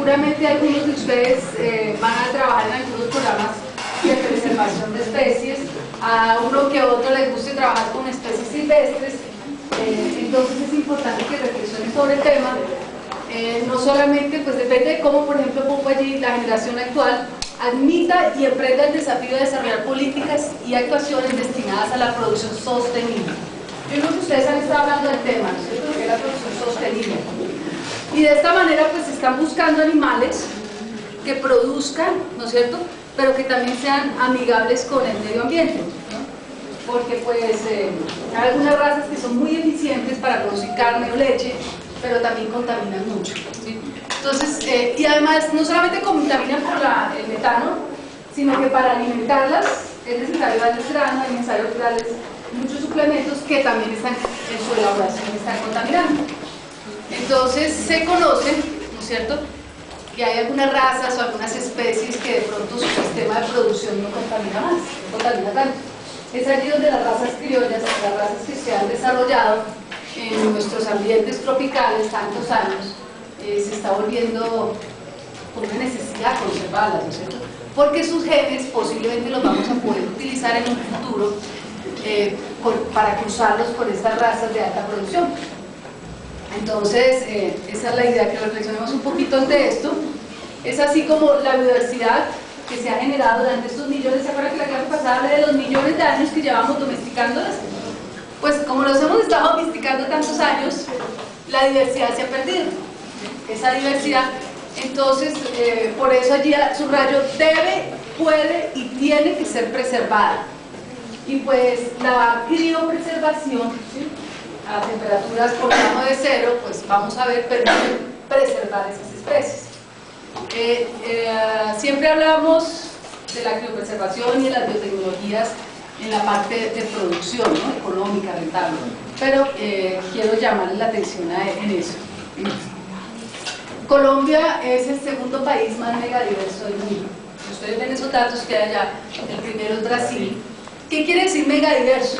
seguramente algunos de ustedes van a trabajar en algunos programas de preservación de especies, a uno que a otro les guste trabajar con especies silvestres, entonces es importante que reflexionen sobre el tema. No solamente, pues depende de cómo, por ejemplo, Popayí, la generación actual, admita y emprenda el desafío de desarrollar políticas y actuaciones destinadas a la producción sostenible. Yo creo que ustedes han estado hablando del tema, ¿no es cierto?, que es la producción sostenible. Y de esta manera, pues están buscando animales que produzcan, ¿no es cierto?, pero que también sean amigables con el medio ambiente, ¿no? Porque pues hay algunas razas que son muy eficientes para producir carne o leche, pero también contaminan mucho, ¿sí? Entonces, y además no solamente contaminan por el metano, sino que para alimentarlas es necesario darles grano, es necesario darles muchos suplementos que también están en su elaboración, están contaminando. Entonces se conoce, ¿no es cierto?, que hay algunas razas o algunas especies que de pronto su sistema de producción no contamina más, no contamina tanto. Es allí donde las razas criollas, las razas que se han desarrollado en nuestros ambientes tropicales tantos años, se está volviendo una necesidad conservarlas, ¿no es cierto?, porque sus genes posiblemente los vamos a poder utilizar en un futuro para cruzarlos con estas razas de alta producción. Entonces, esa es la idea, que reflexionemos un poquito ante esto. Es así como la biodiversidad que se ha generado durante estos millones. ¿Se acuerdan que la clase pasada hablé de los millones de años que llevamos domesticándolas? Pues como los hemos estado domesticando tantos años, la diversidad se ha perdido. Esa diversidad, entonces, por eso allí subrayo, debe, puede y tiene que ser preservada. Y pues la criopreservación, ¿sí?, a temperaturas por debajo de cero, pues vamos a ver, permite preservar esas especies. Siempre hablamos de la criopreservación y de las biotecnologías en la parte de producción, ¿no?, económica, rentable, pero quiero llamarles la atención en eso. Colombia es el segundo país más megadiverso del mundo. Ustedes ven esos datos que hay allá, el primero es Brasil. ¿Qué quiere decir megadiverso?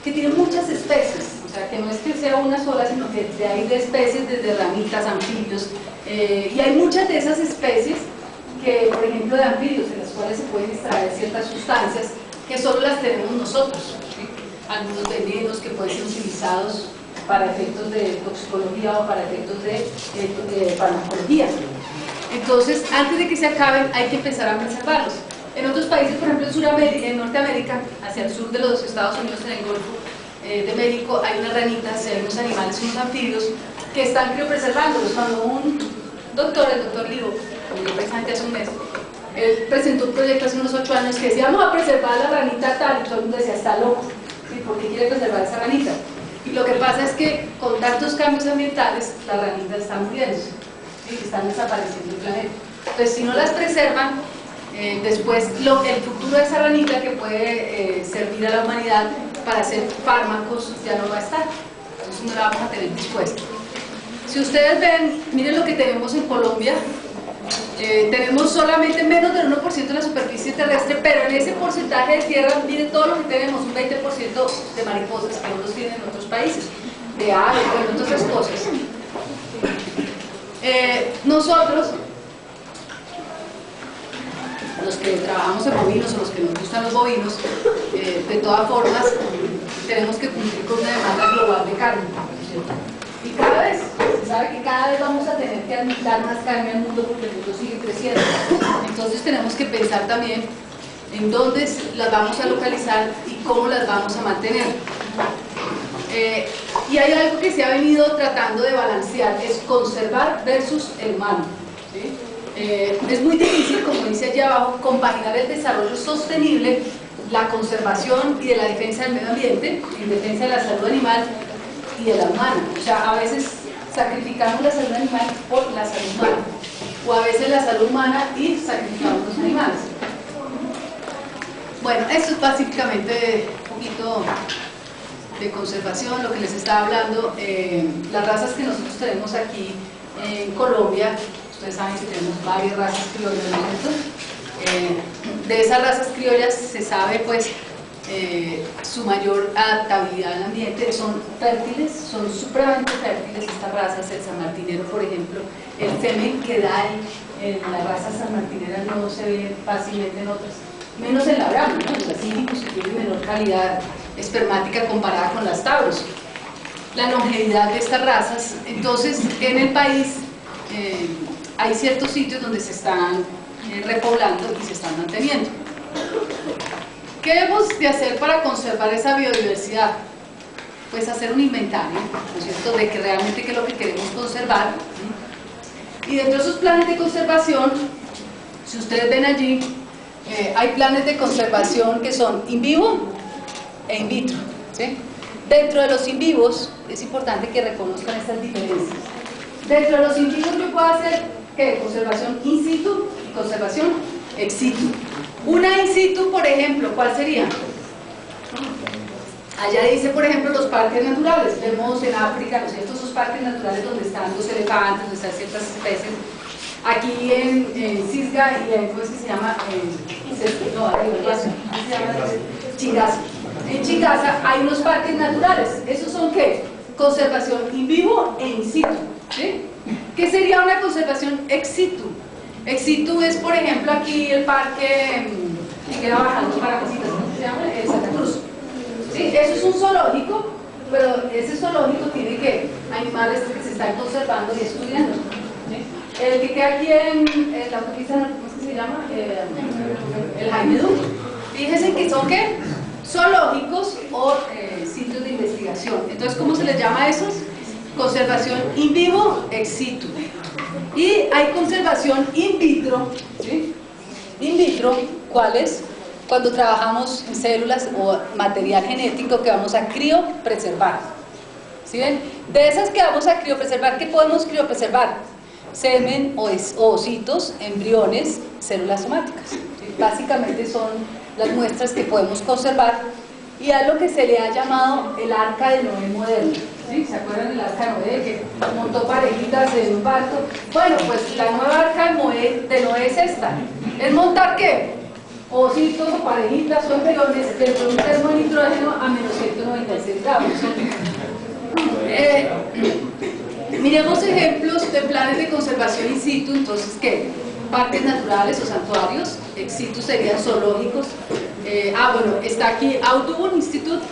Que tiene muchas especies. O sea, que no es que sea una sola, sino que hay de especies desde ranitas, anfibios, y hay muchas de esas especies que, por ejemplo, de anfibios, en las cuales se pueden extraer ciertas sustancias que solo las tenemos nosotros, ¿sí? Algunos venenos que pueden ser utilizados para efectos de toxicología o para efectos de farmacología. Entonces, antes de que se acaben, hay que empezar a preservarlos. En otros países, por ejemplo en Norteamérica, hacia el sur de los Estados Unidos, en el Golfo de México, hay unas ranitas, hay unos animales, unos anfibios que están criopreservándolos. Cuando un doctor, el doctor Livo, que precisamente hace un mes, él presentó un proyecto hace unos 8 años que decía, vamos a preservar la ranita tal, y todo el mundo decía, está loco, ¿sí?, ¿por qué quiere preservar esa ranita? Y lo que pasa es que con tantos cambios ambientales, las ranitas están muriendo, ¿sí?, están desapareciendo del planeta. Entonces, si no las preservan, después el futuro de esa ranita que puede servir a la humanidad para hacer fármacos ya no va a estar, entonces no la vamos a tener dispuesta. Si ustedes ven, miren lo que tenemos en Colombia, tenemos solamente menos del 1% de la superficie terrestre, pero en ese porcentaje de tierra, miren todo lo que tenemos, un 20% de mariposas que no los tienen en otros países, de aves, bueno, otras cosas. Nosotros, los que trabajamos en bovinos o los que nos gustan los bovinos, de todas formas tenemos que cumplir con una demanda global de carne, ¿cierto? Y cada vez, se sabe que cada vez vamos a tener que dar más carne al mundo porque el mundo sigue creciendo. Entonces tenemos que pensar también en dónde las vamos a localizar y cómo las vamos a mantener. Y hay algo que se ha venido tratando de balancear, es conservar versus el humano, ¿sí? Es muy difícil, como dice allí abajo, compaginar el desarrollo sostenible, la conservación y de la defensa del medio ambiente, en defensa de la salud animal y de la humana. O sea, a veces sacrificamos la salud animal por la salud humana, o a veces la salud humana y sacrificamos los animales. Bueno, esto es básicamente un poquito de conservación, lo que les estaba hablando. Las razas que nosotros tenemos aquí en Colombia, ustedes saben que tenemos varias razas criollas, ¿no es cierto? De esas razas criollas se sabe pues su mayor adaptabilidad al ambiente, son fértiles, son supremamente fértiles estas razas, el sanmartinero por ejemplo, el semen que da en la raza sanmartinera no se ve fácilmente en otras, menos en la brahma, ¿no? Los cínicos que tienen menor calidad espermática comparada con las tauros. La longevidad de estas razas, entonces en el país hay ciertos sitios donde se están repoblando y se están manteniendo. ¿Qué debemos de hacer para conservar esa biodiversidad? Pues hacer un inventario, ¿no es cierto?, de que realmente qué es lo que queremos conservar. Y dentro de esos planes de conservación, si ustedes ven allí, hay planes de conservación que son in vivo e in vitro, ¿sí? Dentro de los in vivos, es importante que reconozcan estas diferencias. Dentro de los in vivos yo puedo hacer ¿qué? Conservación in situ y conservación ex situ. Una in situ, por ejemplo, ¿cuál sería? Allá dice, por ejemplo, los parques naturales. Vemos en África, ¿no es cierto?, esos parques naturales donde están los elefantes, donde están ciertas especies. Aquí en Cisga y en, ¿cómo es que se llama? Chingaza. En Chingaza hay unos parques naturales. ¿Esos son qué? Conservación in vivo e in situ, ¿sí? ¿Qué sería una conservación ex situ? Ex situ es, por ejemplo, aquí el parque que queda bajando para cositas, ¿cómo se llama? Santa Cruz. ¿Sí? Eso es un zoológico, pero ese zoológico tiene que animales que se están conservando y estudiando. ¿Sí? El que queda aquí en la autopista, ¿cómo es que se llama? El Jaime Duque. Fíjense que son ¿qué? Zoológicos o sitios de investigación. Entonces, ¿cómo se les llama a esos? Conservación in vivo, ex situ. Y hay conservación in vitro, ¿sí? In vitro, ¿cuál es? Cuando trabajamos en células o material genético que vamos a criopreservar. ¿Sí ven? De esas que vamos a criopreservar, ¿qué podemos criopreservar? Semen o ositos, embriones, células somáticas. ¿Sí? Básicamente son las muestras que podemos conservar y a lo que se le ha llamado el arca de Noé moderno. ¿Sí? ¿Se acuerdan del arca de Noé que montó parejitas en un barco? Bueno, pues la nueva arca de Noé es esta. ¿Es montar qué? Ositos o parejitas o embriones dentro de un termo de nitrógeno a menos 196 grados. Miremos ejemplos de planes de conservación in situ. Entonces, ¿qué? Parques naturales o santuarios. Ex situ serían zoológicos. Bueno, está aquí Audubon Institute,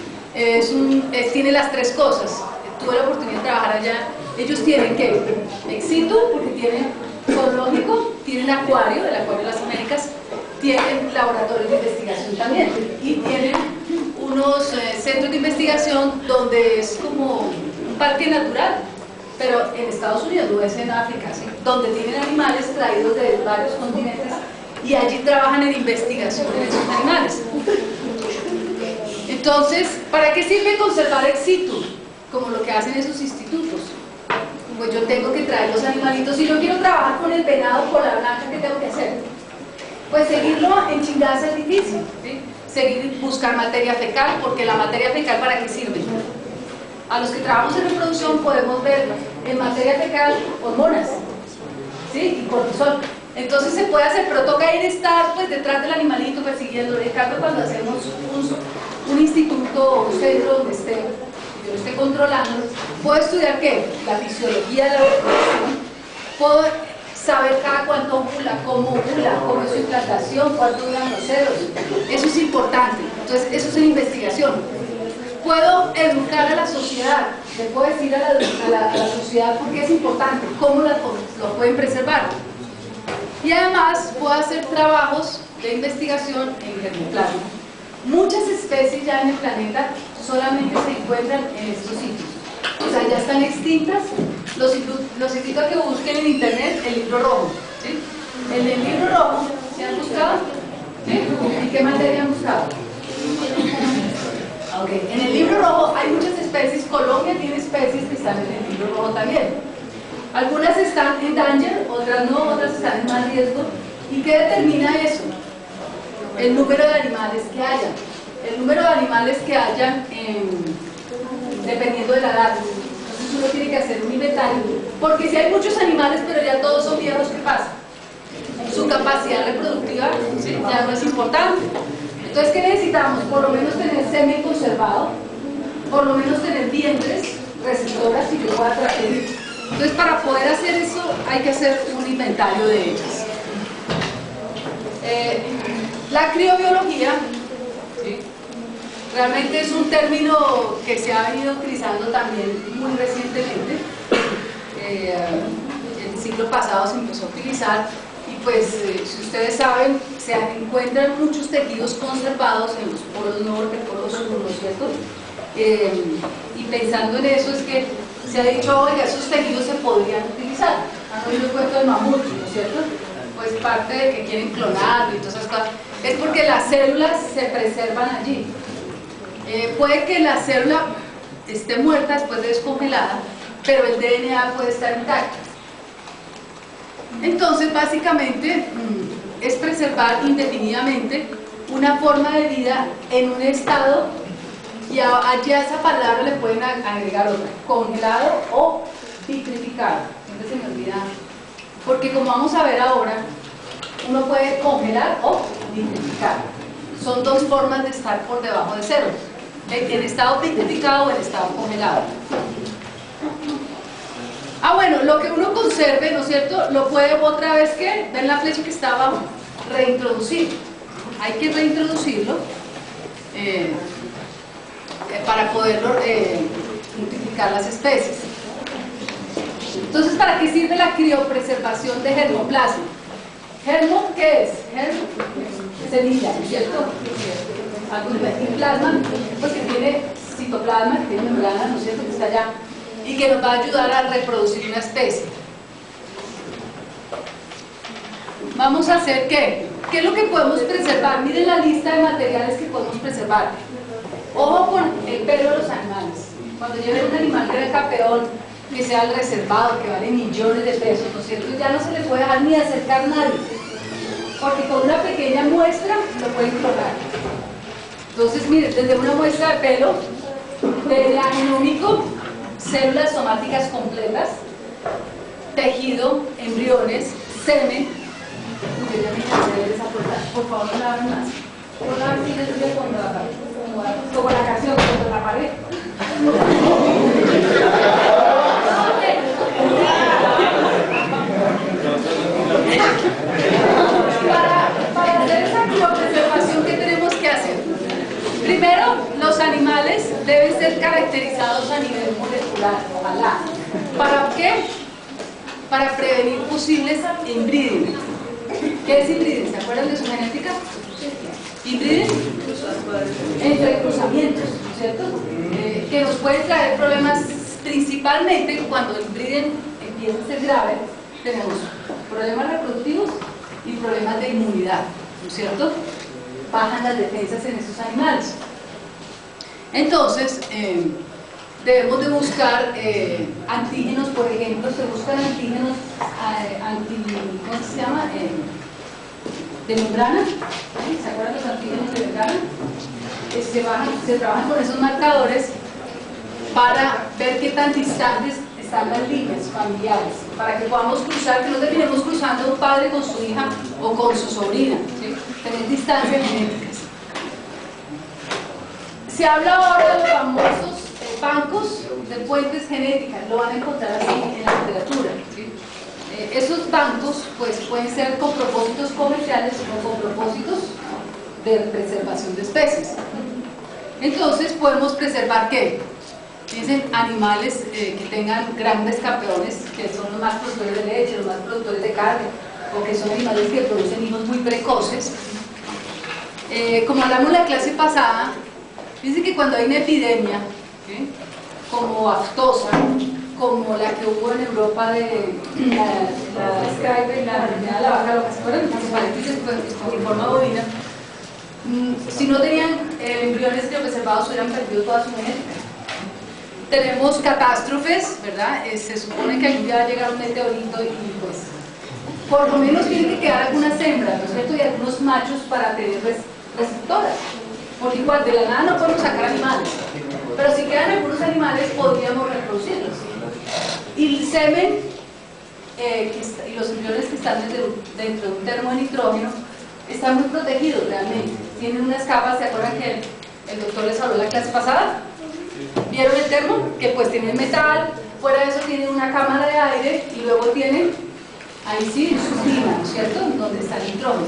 tiene las tres cosas. Tuve la oportunidad de trabajar allá. Ellos tienen ¿qué? Ex situ, porque tienen zoológico, tienen acuario, el acuario de las Américas, tienen laboratorios de investigación también y tienen unos centros de investigación donde es como un parque natural, pero en Estados Unidos, no es en África, ¿sí? Donde tienen animales traídos de varios continentes y allí trabajan en investigación de esos animales. Entonces, ¿para qué sirve conservar ex situ? Como lo que hacen esos institutos. Pues yo tengo que traer los animalitos. Si yo quiero trabajar con el venado cola blanca, ¿qué tengo que hacer? Pues seguirlo en Chingaza es difícil, ¿sí? Buscar materia fecal, porque la materia fecal ¿para qué sirve? A los que trabajamos en reproducción podemos ver en materia fecal hormonas, ¿sí? Y cortisol. Entonces se puede hacer, pero toca estar pues detrás del animalito persiguiéndolo. En cambio, cuando hacemos un instituto o un centro donde yo lo esté controlando, puedo estudiar ¿qué? La fisiología de la reproducción, puedo saber cada cuánto ovula, cómo es su implantación, cuánto duran los ceros. Eso es importante. Entonces, eso es una investigación. Puedo educar a la sociedad, le puedo decir a la sociedad por qué es importante, cómo lo pueden preservar. Y además puedo hacer trabajos de investigación en germoplasma. Muchas especies ya en el planeta solamente se encuentran en estos sitios. O sea, ya están extintas. Los invito a que busquen en internet el libro rojo. ¿Sí? En el libro rojo, ¿se han buscado? ¿Sí? ¿En qué materia han buscado? Okay. En el libro rojo hay muchas especies. Colombia tiene especies que están en el libro rojo también. Algunas están en danger, otras no, otras están en más riesgo. ¿Y qué determina eso? El número de animales que haya. El número de animales que hayan dependiendo de la edad. Entonces uno tiene que hacer un inventario. Porque si hay muchos animales pero ya todos son viejos, ¿qué pasa? Su capacidad reproductiva ya no es importante. Entonces, ¿qué necesitamos? Por lo menos tener semen conservado, por lo menos tener vientres, receptoras y que pueda transferir. Entonces, para poder hacer eso hay que hacer un inventario de ellas. La criobiología, ¿sí?, realmente es un término que se ha venido utilizando también muy recientemente. El siglo pasado se empezó a utilizar y pues si ustedes saben, se encuentran muchos tejidos conservados en los polos norte, polos sur, ¿no es cierto? Y pensando en eso es que se ha dicho, oiga, esos tejidos se podrían utilizar. Han oído el cuento del mamut, ¿no es cierto? Pues parte de que quieren clonarlo y todas esas cosas, es porque las células se preservan allí. Puede que la célula esté muerta después de descongelada, pero el DNA puede estar intacto. Entonces, básicamente, es preservar indefinidamente una forma de vida en un estado, y allá a esa palabra le pueden agregar otra, congelado o vitrificado. Siempre se me olvida, porque como vamos a ver ahora, uno puede congelar o vitrificar. Son dos formas de estar por debajo de cero, en estado vitrificado o en estado congelado. Bueno, lo que uno conserve, ¿no es cierto?, lo puede otra vez, ¿qué? Ven la flecha que está abajo, reintroducir. Hay que reintroducirlo para poderlo multiplicar las especies. Entonces, ¿para qué sirve la criopreservación de germoplasma? ¿Germo qué es? Germo, semilla, ¿no es cierto? Y plasma, pues que tiene citoplasma, que tiene membrana, ¿no es cierto?, que está allá, y que nos va a ayudar a reproducir una especie. Vamos a hacer ¿qué? ¿Qué es lo que podemos preservar? Miren la lista de materiales que podemos preservar. Ojo con el pelo de los animales. Cuando lleven un animal que era campeón, que sea el reservado, que vale millones de pesos, ¿no es cierto?, ya no se le puede dejar ni acercar a nadie, porque con una pequeña muestra lo pueden clonar. Entonces, miren, desde una muestra de pelo, DNA genómico, células somáticas completas, tejido, embriones, semen. Yo ya me cansé de esa puerta. Por favor, no la abran más. No la abran, sigue contra la pared. Como la canción, contra la pared. Para hacer esa criopreservación, ¿qué tenemos que hacer? Primero, los animales deben ser caracterizados a nivel molecular, ojalá. ¿Para qué? Para prevenir posibles inbreeding. ¿Qué es inbreeding? ¿Se acuerdan de su genética? Inbreeding, entre cruzamientos, ¿no es cierto? Que nos pueden traer problemas, principalmente cuando el inbreeding empieza a ser grave. Tenemos problemas reproductivos y problemas de inmunidad, ¿no es cierto? Bajan las defensas en estos animales. Entonces, debemos de buscar antígenos, por ejemplo, se buscan antígenos ¿cómo se llama? De membrana. ¿Se acuerdan los antígenos de membrana? Se trabajan con esos marcadores para ver qué tan distantes están las líneas familiares, para que podamos cruzar, que no terminemos cruzando un padre con su hija o con su sobrina, ¿sí? Tener distancias genéticas. Se habla ahora de los famosos bancos de fuentes genéticas, lo van a encontrar así en la literatura, ¿sí? Esos bancos pues pueden ser con propósitos comerciales o con propósitos de preservación de especies. Entonces podemos preservar ¿qué? Dicen animales que tengan grandes campeones, que son los más productores de leche, los más productores de carne, o que son animales que producen hijos muy precoces. Como hablamos en la clase pasada, dicen que cuando hay una epidemia, ¿sí?, como aftosa, como la que hubo en Europa de la Skype, la enfermedad de la vaca loca, ¿se acuerdan? En forma bovina, si no tenían embriones criopreservados hubieran perdido toda su genética. Tenemos catástrofes, ¿verdad? Se supone que algún día va a llegar un meteorito y pues por lo menos tienen que quedar algunas hembras, ¿no es cierto?, y algunos machos para tener receptoras, porque igual de la nada no podemos sacar animales, pero si quedan algunos animales podríamos reproducirlos. Y el semen y los embriones que están dentro de un termo de nitrógeno están muy protegidos realmente, tienen unas capas. ¿Se acuerdan que el doctor les habló en la clase pasada? ¿Vieron el termo? Que pues tiene metal, fuera de eso tiene una cámara de aire y luego tienen, ahí sí, su clima, ¿no es cierto?, donde está el nitrógeno.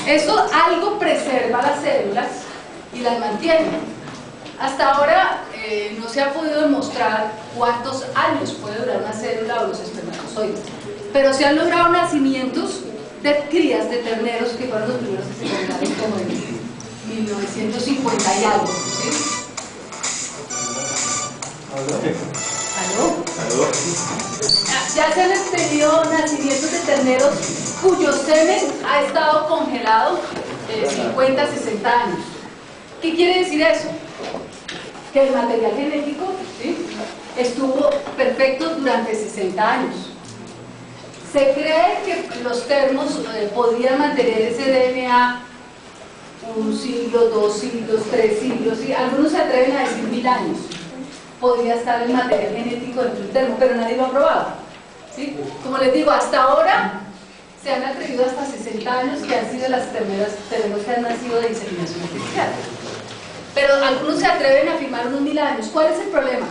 Eso algo preserva las células y las mantiene. Hasta ahora no se ha podido demostrar cuántos años puede durar una célula o los espermatozoides, pero se han logrado nacimientos de crías de terneros que fueron los primeros que se encontraron como en 1950 y algo, ¿sí? ¿Aló? ¿Aló? Ya se han tenido nacimientos de terneros cuyo semen ha estado congelado 50, 60 años. ¿Qué quiere decir eso? Que el material genético, ¿sí?, estuvo perfecto durante 60 años. Se cree que los termos podían mantener ese DNA un siglo, 2 siglos, 3 siglos, y algunos se atreven a decir 1000 años. Podría estar el material genético dentro del termo, pero nadie lo ha probado, ¿sí? Como les digo, hasta ahora se han atrevido hasta 60 años que han sido las terneros que han nacido de inseminación artificial. Pero algunos se atreven a afirmar unos 1000 años. ¿Cuál es el problema?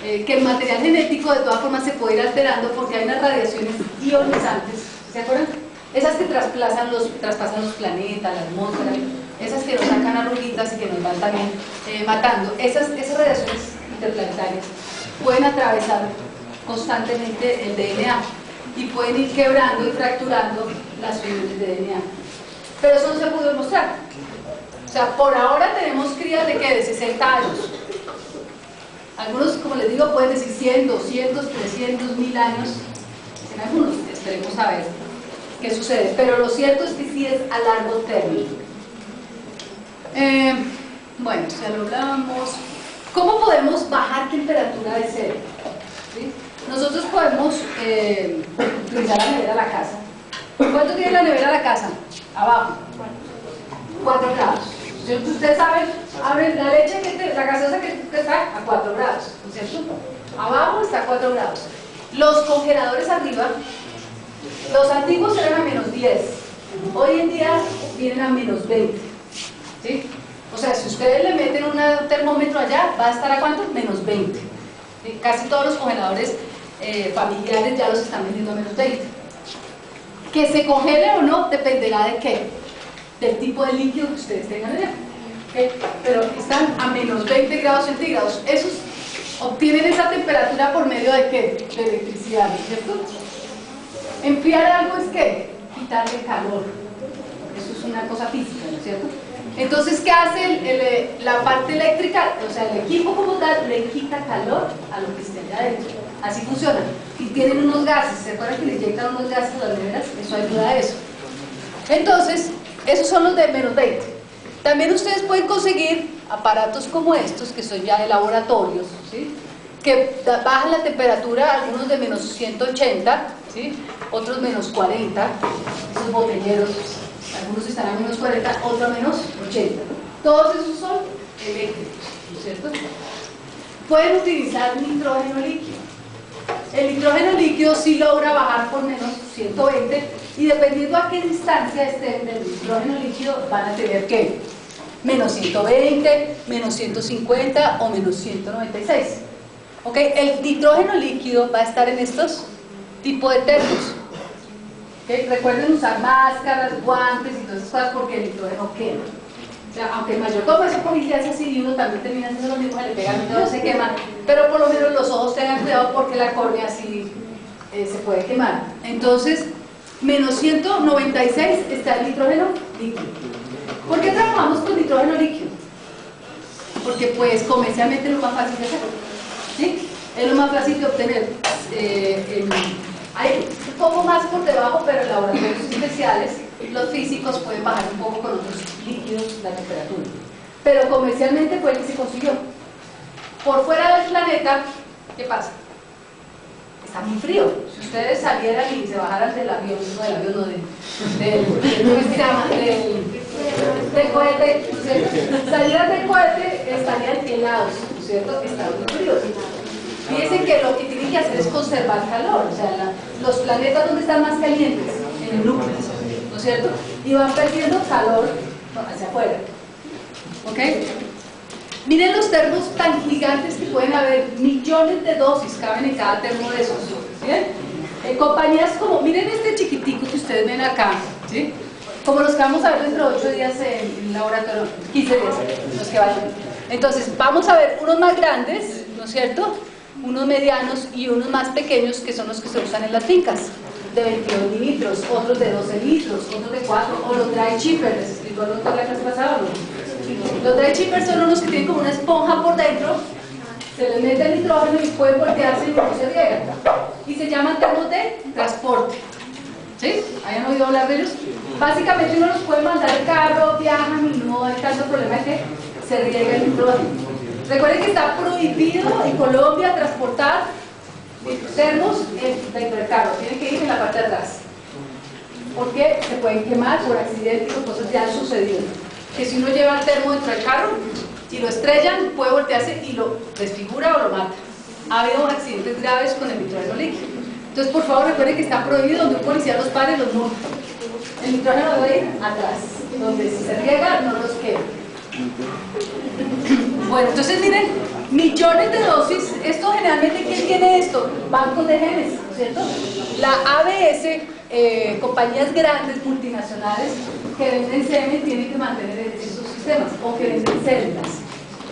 Que el material genético de todas formas se puede ir alterando porque hay unas radiaciones ionizantes, ¿se acuerdan? Esas que traspasan los planetas, la atmósfera, esas que nos sacan arruguitas y que nos van también matando. Esas radiaciones interplanetarias pueden atravesar constantemente el DNA y pueden ir quebrando y fracturando las fibras de DNA. Pero eso no se pudo demostrar. O sea, por ahora tenemos crías de ¿qué? De 60 años. Algunos, como les digo, pueden decir 100, 200, 300, 1000 años. En algunos, esperemos a ver qué sucede. Pero lo cierto es que sí es a largo término. Bueno, ya lo hablamos. ¿Cómo podemos bajar temperatura de cero? ¿Sí? Nosotros podemos utilizar la nevera de la casa. ¿Cuánto tiene la nevera de la casa? Abajo. 4 grados. Ustedes saben, abren la leche, la gaseosa que está a 4 grados, ¿no es cierto? Abajo está a 4 grados. Los congeladores arriba, los antiguos eran a menos 10. Hoy en día vienen a menos 20. ¿Sí? O sea, si ustedes le meten un termómetro allá, va a estar a ¿cuánto? Menos 20. ¿Sí? Casi todos los congeladores familiares ya los están vendiendo a menos 20. Que se congele o no dependerá de qué, del tipo de líquido que ustedes tengan allá. ¿Okay? Pero están a menos 20 grados centígrados. Esos obtienen esa temperatura por medio de ¿qué? De electricidad, ¿no es cierto? Enfriar algo es ¿qué? Quitarle calor. Eso es una cosa física, ¿no es cierto? Entonces, ¿qué hace la parte eléctrica? O sea, el equipo como tal le quita calor a lo que esté allá adentro. Así funciona. Y tienen unos gases, ¿se acuerdan que le inyectan unos gases a las neveras? Eso ayuda a eso. Entonces, esos son los de menos 20. También ustedes pueden conseguir aparatos como estos, que son ya de laboratorios, ¿sí? Que bajan la temperatura, algunos de menos 180, ¿sí? Otros menos 40, esos botelleros. Algunos están a menos 40, otros a menos 80. Todos esos son eléctricos, ¿no es cierto? Pueden utilizar nitrógeno líquido. El nitrógeno líquido sí logra bajar por menos 120 y dependiendo a qué distancia estén del nitrógeno líquido van a tener ¿qué? Menos 120, menos 150 o menos 196. ¿Ok? El nitrógeno líquido va a estar en estos tipos de termos. ¿Okay? Recuerden usar máscaras, guantes y todas esas cosas porque el nitrógeno quema. O sea, aunque el mayordomo ese policía hace así y uno también termina haciendo lo mismo, le pegan y todo se quema, pero por lo menos los ojos tengan cuidado porque la córnea sí se puede quemar. Entonces, menos 196 está el nitrógeno líquido. ¿Por qué trabajamos con nitrógeno líquido? Porque pues comercialmente es lo más fácil de hacer, ¿sí? Es lo más fácil de obtener. Hay un poco más por debajo, pero en laboratorios especiales los físicos pueden bajar un poco con otros líquidos la temperatura. Pero comercialmente fue el que se consiguió. Por fuera del planeta, ¿qué pasa? Está muy frío. Si ustedes salieran y se bajaran del avión, del cohete, ¿no es cierto? Salieran del cohete, estarían helados, ¿no es cierto? Están muy fríos. Fíjense que lo que tienen que hacer es conservar calor, o sea, los planetas donde están más calientes, en el núcleo, ¿no es cierto? Y van perdiendo calor hacia afuera. ¿Ok? Miren los termos tan gigantes que pueden haber, millones de dosis caben en cada termo de esos. ¿Bien? Compañías como, miren este chiquitico que ustedes ven acá, ¿sí? como los que vamos a ver dentro de 8 días en el laboratorio, 15 días, los que vayan. Entonces, vamos a ver unos más grandes, ¿no es cierto? Unos medianos y unos más pequeños, que son los que se usan en las fincas, de 22 litros, otros de 12 litros, otros de 4, o los dry chippers, les explico el doctor la clase pasada, ¿no? Los dry chippers son unos que tienen como una esponja por dentro, se les mete el nitrógeno y pueden voltearse y no se riegan, y se llaman termos de transporte. ¿Sí? ¿Hayan oído hablar de ellos? Básicamente uno los puede mandar el carro, viajan y no hay tanto problema de que se riegue el nitrógeno. Recuerden que está prohibido en Colombia transportar termos dentro del carro, tienen que ir en la parte de atrás, porque se pueden quemar por accidentes o cosas ya han sucedido. Que si uno lleva el termo dentro del carro y lo estrellan, puede voltearse y lo desfigura o lo mata. Ha habido accidentes graves con el nitrógeno líquido. Entonces, por favor, recuerden que está prohibido donde un policía los pare, los multa. El nitrógeno debe ir atrás, donde si se riega no los quema. Bueno, entonces miren, millones de dosis. Esto generalmente, ¿quién tiene esto? Bancos de genes, ¿cierto? La ABS, compañías grandes, multinacionales, que venden semen, tienen que mantener esos sistemas, o que venden células.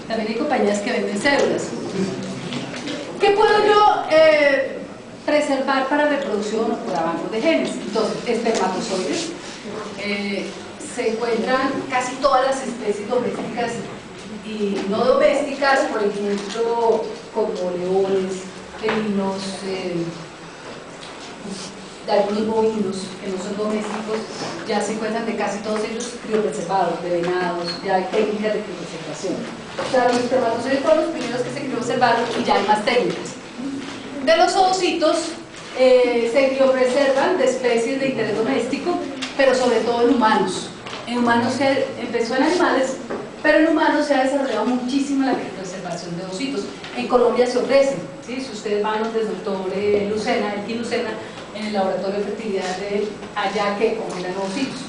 También hay compañías que venden células. ¿Qué puedo yo preservar para reproducción o para bancos de genes? Entonces, espermatozoides. Se encuentran casi todas las especies domésticas y no domésticas, por ejemplo, como leones, felinos, de algunos bovinos que no son domésticos, ya se encuentran de casi todos ellos criopreservados, de venados, ya hay técnicas de criopreservación. O sea, los espermatozoides fueron los primeros que se criopreservaron y ya hay más técnicas. De los ovocitos se criopreservan de especies de interés doméstico, pero sobre todo en humanos. En humanos se empezó en animales, pero en humanos se ha desarrollado muchísimo la criopreservación de ovocitos. En Colombia se ofrecen, ¿sí? Si ustedes van desde el doctor Lucena, Elkin Lucena, en el laboratorio de fertilidad de allá que congelan ovocitos.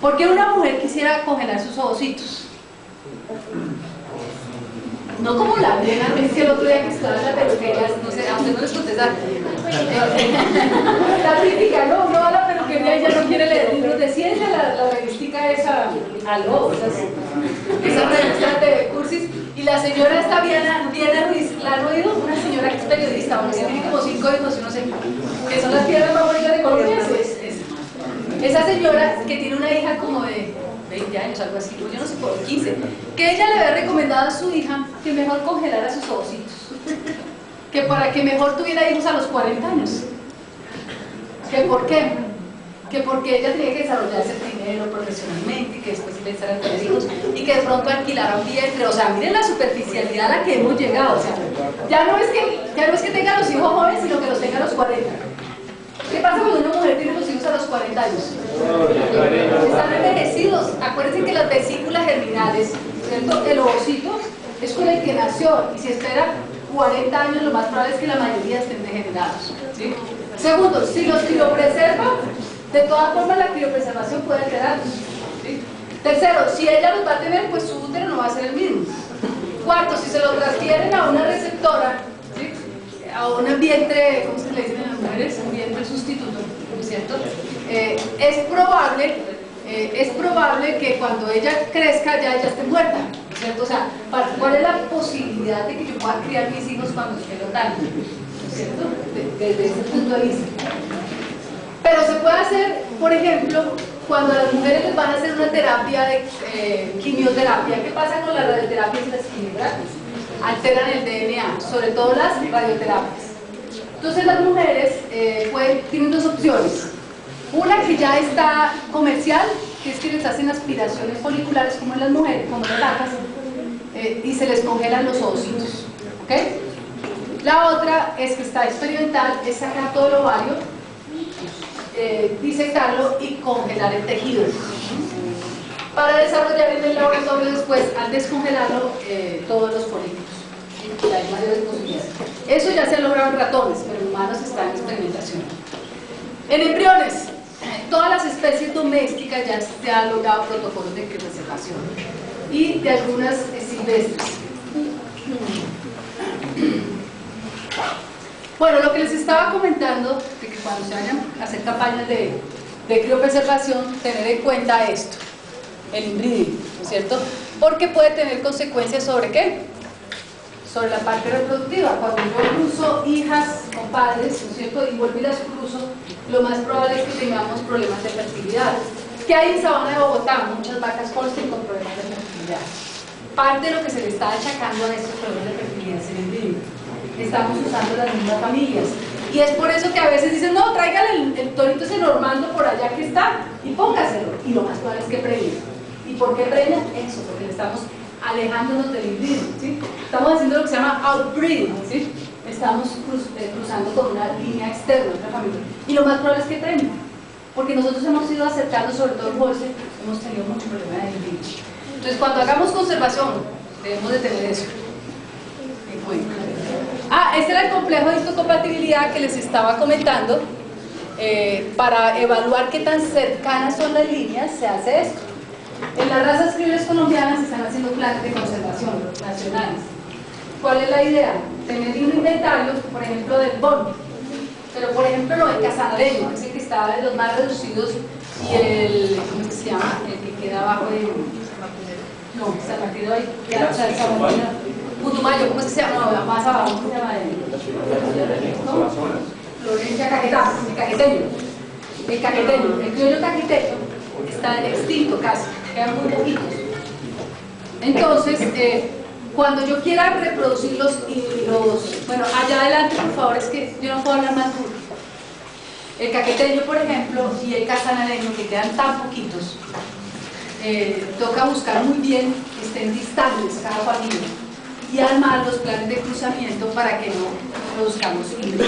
¿Por qué una mujer quisiera congelar sus ovocitos? No como la Brena, es que el otro día que estaba en la peluquería, no sé, a usted no les contesta. La crítica, no va a la peluquería y ya no quiere leer libros de ciencia, la revistica esa, aló, esas revistas de cursis, y la señora esta Diana Ruiz, ¿la han oído? Una señora que es periodista, que tiene como 5 hijos y no sé, que son las piedras más bonitas de Colombia. Esa señora que tiene una hija como de 20 años, algo así, pues yo no sé, por 15, que ella le había recomendado a su hija que mejor congelara sus ovocitos, que para que mejor tuviera hijos a los 40 años. ¿Que por qué? Que porque ella tenía que desarrollarse primero profesionalmente y que después pensara en tener hijos y que de pronto alquilara un vientre. O sea, miren la superficialidad a la que hemos llegado. O sea, ya no es que tenga los hijos jóvenes, sino que los tenga a los 40. ¿Qué pasa cuando una mujer tiene los hijos a los 40 años? Están envejecidos. Acuérdense que las vesículas germinales, ¿cierto? El ovocito es con el que nació, y si espera 40 años, lo más probable es que la mayoría estén degenerados, ¿sí? Segundo, si los criopreserva, de todas formas la criopreservación puede alterarlos, ¿sí? Tercero, si ella los va a tener, pues su útero no va a ser el mismo. Cuarto, si se lo transfieren a una receptora, ¿sí? A un vientre, ¿cómo se le dicen a las mujeres? Un vientre sustituto, ¿no es cierto? Es probable que cuando ella crezca ya ella esté muerta, ¿no es cierto? O sea, ¿cuál es la posibilidad de que yo pueda criar mis hijos cuando esté lotando? ¿No es cierto? Desde ese punto de vista. Pero se puede hacer, por ejemplo, cuando a las mujeres les van a hacer una terapia de quimioterapia. ¿Qué pasa con las radioterapias y las quimioterapias? Alteran el DNA, sobre todo las radioterapias. Entonces las mujeres tienen dos opciones. Una que ya está comercial, que es que les hacen aspiraciones foliculares como en las mujeres, como en las vacas, y se les congelan los ovocitos, ¿ok? La otra es que está experimental, es sacar todo el ovario, disecarlo y congelar el tejido. Para desarrollar en el laboratorio después, al descongelarlo, todos los folículos. Y hay mayores posibilidades. Eso ya se ha logrado en ratones, pero en humanos está en experimentación. En embriones, todas las especies domésticas ya se han logrado protocolos de criopreservación y de algunas silvestres. Bueno, lo que les estaba comentando, de que cuando se vayan a hacer campañas de de criopreservación tener en cuenta esto, el inbreeding, ¿no es cierto? Porque puede tener consecuencias sobre ¿qué? Sobre la parte reproductiva. Cuando yo cruzo hijas con padres, ¿no es cierto? Y vuelvo y las cruzo, lo más probable es que tengamos problemas de fertilidad. ¿Qué hay en Sabana de Bogotá? Muchas vacas Holstein con problemas de fertilidad. Parte de lo que se le está achacando a estos problemas de fertilidad es el inbreeding. Estamos usando las mismas familias. Y es por eso que a veces dicen, no, tráigale el torito ese Normando por allá que está y póngaselo. Y lo más probable es que preñe. ¿Y por qué preña? Eso, porque le estamos alejándonos del inbreeding, ¿sí? Estamos haciendo lo que se llama outbreeding, ¿sí? Estamos cruzando con una línea externa, otra familia. Y lo más probable es que preñe. Porque nosotros hemos ido acercando, sobre todo en Holstein, hemos tenido mucho problema de inbreeding. Entonces, cuando hagamos conservación, debemos de tener eso en cuenta. Este era el complejo de histocompatibilidad que les estaba comentando. Para evaluar qué tan cercanas son las líneas, se hace esto. En las razas criollas colombianas se están haciendo planes de conservación nacionales. ¿Cuál es la idea? Tener un inventario, por ejemplo, del bono, pero por ejemplo lo del casanareño, es el que está de los más reducidos, y el, ¿cómo se llama? El que queda abajo de... No, San Martín ahí, Putumayo, ¿cómo se llama? No, más abajo, ¿cómo se llama? ¿Cómo? Florencia Caquetá, el caqueteño, el criollo caqueteño está extinto casi, quedan muy poquitos. Entonces, cuando yo quiera reproducir bueno, allá adelante por favor, es que yo no puedo hablar más duro. El caqueteño, por ejemplo, y el casanareño, que quedan tan poquitos, toca buscar muy bien que estén distantes cada familia y armar los planes de cruzamiento para que no produzcamos híbridos.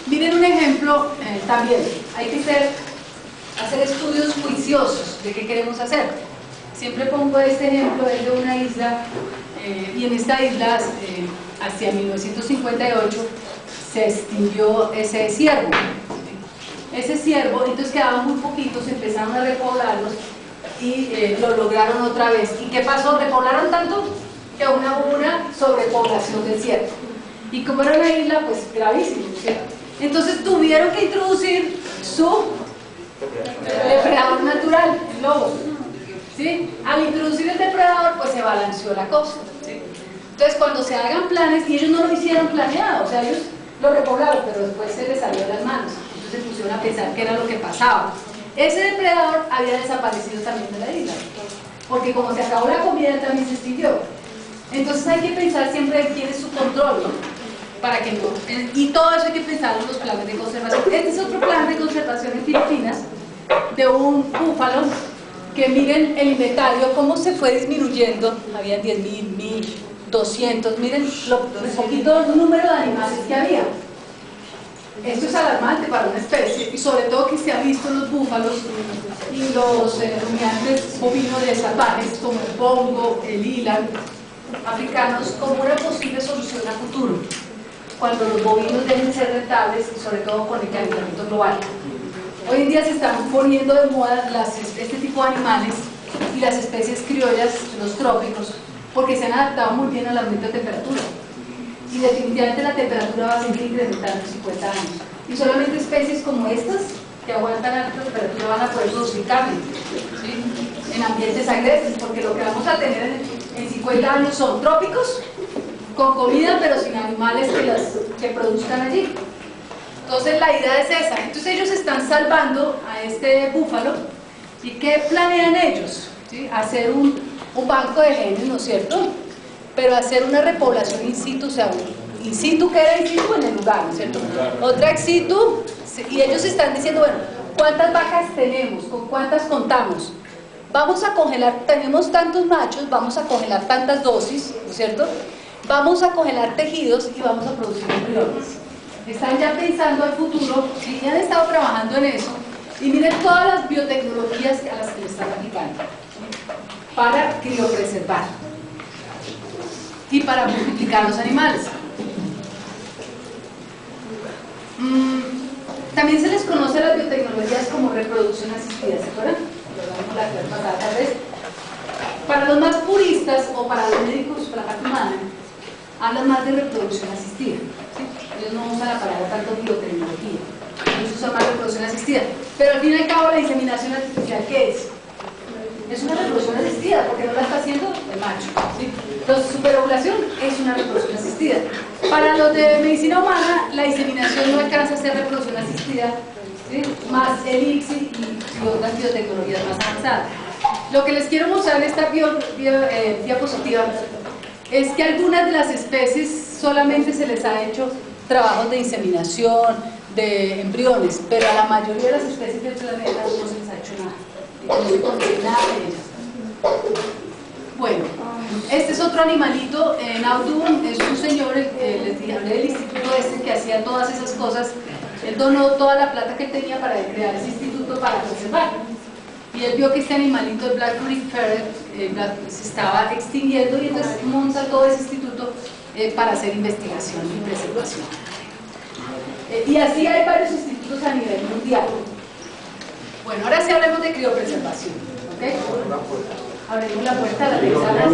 Miren un ejemplo también, hay que hacer estudios juiciosos de qué queremos hacer. Siempre pongo este ejemplo, es de una isla, y en esta isla hacia 1958 se extinguió ese ciervo. Ese ciervo, entonces quedaban muy poquitos, empezaron a repoblarlos y lo lograron otra vez. ¿Y qué pasó? Repoblaron tanto que hubo una sobrepoblación del ciervo. Y como era una isla, pues gravísimo, ¿cierto? Entonces tuvieron que introducir su depredador natural, el lobo, ¿sí? Al introducir el depredador, pues se balanceó la cosa, ¿sí? Entonces cuando se hagan planes, y ellos no lo hicieron planeado, o sea, ellos lo repoblaron, pero después se les salió de las manos, entonces se pusieron a pensar qué era lo que pasaba. Ese depredador había desaparecido también de la isla, porque como se acabó la comida, él también se extinguió. Entonces hay que pensar siempre en quién es su control, ¿no? Para que no, y todo eso hay que pensar en los planes de conservación. Este es otro plan de conservación en Filipinas de un búfalo, que miren el inventario, cómo se fue disminuyendo, habían 10.000, 1.000, 200, miren el poquito número de animales que había. Esto es alarmante para una especie, y sobre todo que se ha visto en los búfalos y los rumiantes bovinos de salvajes, como el bongo, el ilan, africanos, como una posible solución a futuro, cuando los bovinos dejen de ser rentables, y sobre todo con el calentamiento global. Hoy en día se están poniendo de moda este tipo de animales y las especies criollas, los trópicos, porque se han adaptado muy bien al aumento de temperatura. Y definitivamente la temperatura va a seguir incrementando en 50 años. Y solamente especies como estas, que aguantan alta temperatura, van a poder producir carne, ¿sí? En ambientes agrestes, porque lo que vamos a tener en 50 años son trópicos, con comida, pero sin animales que produzcan allí. Entonces la idea es esa. Entonces ellos están salvando a este búfalo. ¿Y qué planean ellos? ¿Sí? Hacer un banco de genes, ¿no es cierto? Pero hacer una repoblación in situ, o sea, in situ, que era in situ en el lugar, ¿no es cierto? Otra ex situ, y ellos están diciendo, bueno, ¿cuántas vacas tenemos? ¿Con cuántas contamos? Vamos a congelar, tenemos tantos machos, vamos a congelar tantas dosis, ¿no es cierto? Vamos a congelar tejidos y vamos a producir embriones. Están ya pensando al futuro, y ya han estado trabajando en eso, y miren todas las biotecnologías a las que le están aplicando, ¿sí? Para criopreservar y para multiplicar los animales. También se les conoce a las biotecnologías como reproducción asistida, ¿se acuerdan? Lo vimos la clase pasada, tal vez. Para los más puristas o para los médicos, para la parte humana, hablan más de reproducción asistida, ¿sí? Ellos no usan la palabra tanto biotecnología. no se usa más reproducción asistida. Pero al fin y al cabo, la inseminación artificial, ¿qué es? Es una reproducción asistida, porque no la está haciendo el macho, ¿sí? Entonces, superovulación es una reproducción asistida. Para los de medicina humana, la inseminación no alcanza a ser reproducción asistida, ¿sí? Más el ICSI y otras biotecnologías más avanzadas. Lo que les quiero mostrar en esta diapositiva es que algunas de las especies solamente se les ha hecho trabajos de inseminación, de embriones, pero a la mayoría de las especies del planeta no se les ha hecho nada. No se conoce nada de ellas. Bueno, este es otro animalito, Naudun, es un señor, les dije, hablé del instituto que hacía todas esas cosas. Él donó toda la plata que tenía para crear ese instituto para conservar. Y él vio que este animalito, el Black Creek Ferret, se estaba extinguiendo y entonces monta todo ese instituto para hacer investigación y preservación. Y así hay varios institutos a nivel mundial. Bueno, ahora sí hablemos de criopreservación, ¿ok? Abrimos la puerta a la ventana.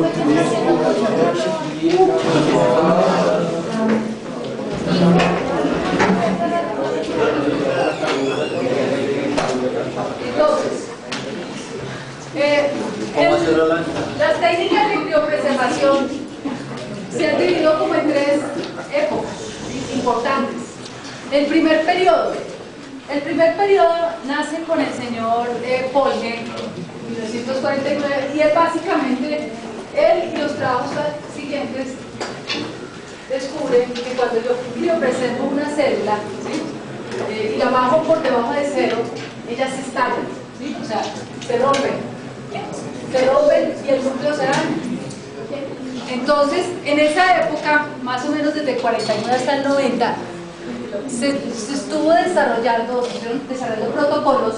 Entonces, las técnicas de criopreservación se han dividido como en tres épocas importantes. El primer periodo nace con el señor Polge en 1949 y es básicamente él y los trabajos siguientes descubren que cuando yo criopreservo una célula, ¿sí? Y la bajo por debajo de cero, ellas se estallan, ¿sí? O sea, se rompen y el núcleo se daña. Entonces, en esa época, más o menos desde el 49 hasta el 90, se estuvo desarrollando protocolos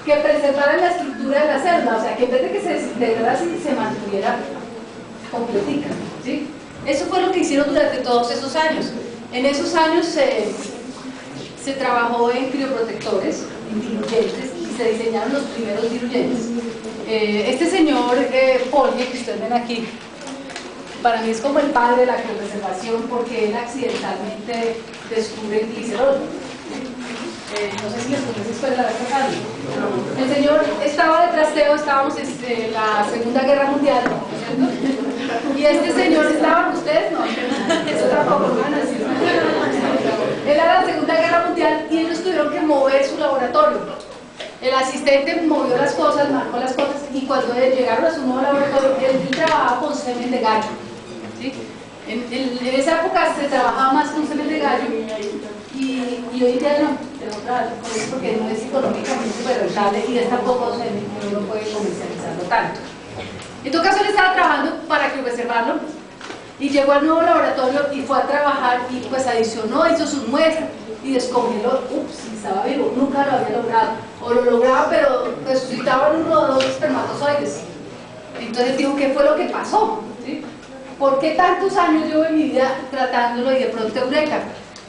que preservaran la estructura de la célula, o sea, que en vez de que se desintegrara, se mantuviera completica, ¿sí? Eso fue lo que hicieron durante todos esos años. En esos años se trabajó en crioprotectores, en diluyentes, y se diseñaron los primeros diluyentes. Este señor Polge, que ustedes ven aquí, para mí es como el padre de la criopreservación porque él accidentalmente descubre el glicerol. No sé si les conté esa historia la vez pasada. El señor estaba de trasteo, estábamos en la Segunda Guerra Mundial, ¿cierto? Y este señor, ¿estaban ustedes? No, eso tampoco, no, era la Segunda Guerra Mundial y ellos tuvieron que mover su laboratorio. El asistente movió las cosas, marcó las cosas y cuando llegaron a su nuevo laboratorio, él trabajaba con semen de gallo, ¿sí? En esa época se trabajaba más con semen de gallo y hoy en día no, porque no es económicamente súper rentable y es tampoco semen, uno no puede comercializarlo tanto. En todo caso, él estaba trabajando para criopreservarlo y llegó al nuevo laboratorio y fue a trabajar y pues adicionó, hizo sus muestras y descongeló, estaba vivo, nunca lo había logrado, o lo lograba pero resucitaban uno o dos espermatozoides. Entonces dijo, ¿qué fue lo que pasó? ¿Sí? ¿Por qué tantos años llevo en mi vida tratándolo y de pronto eureka?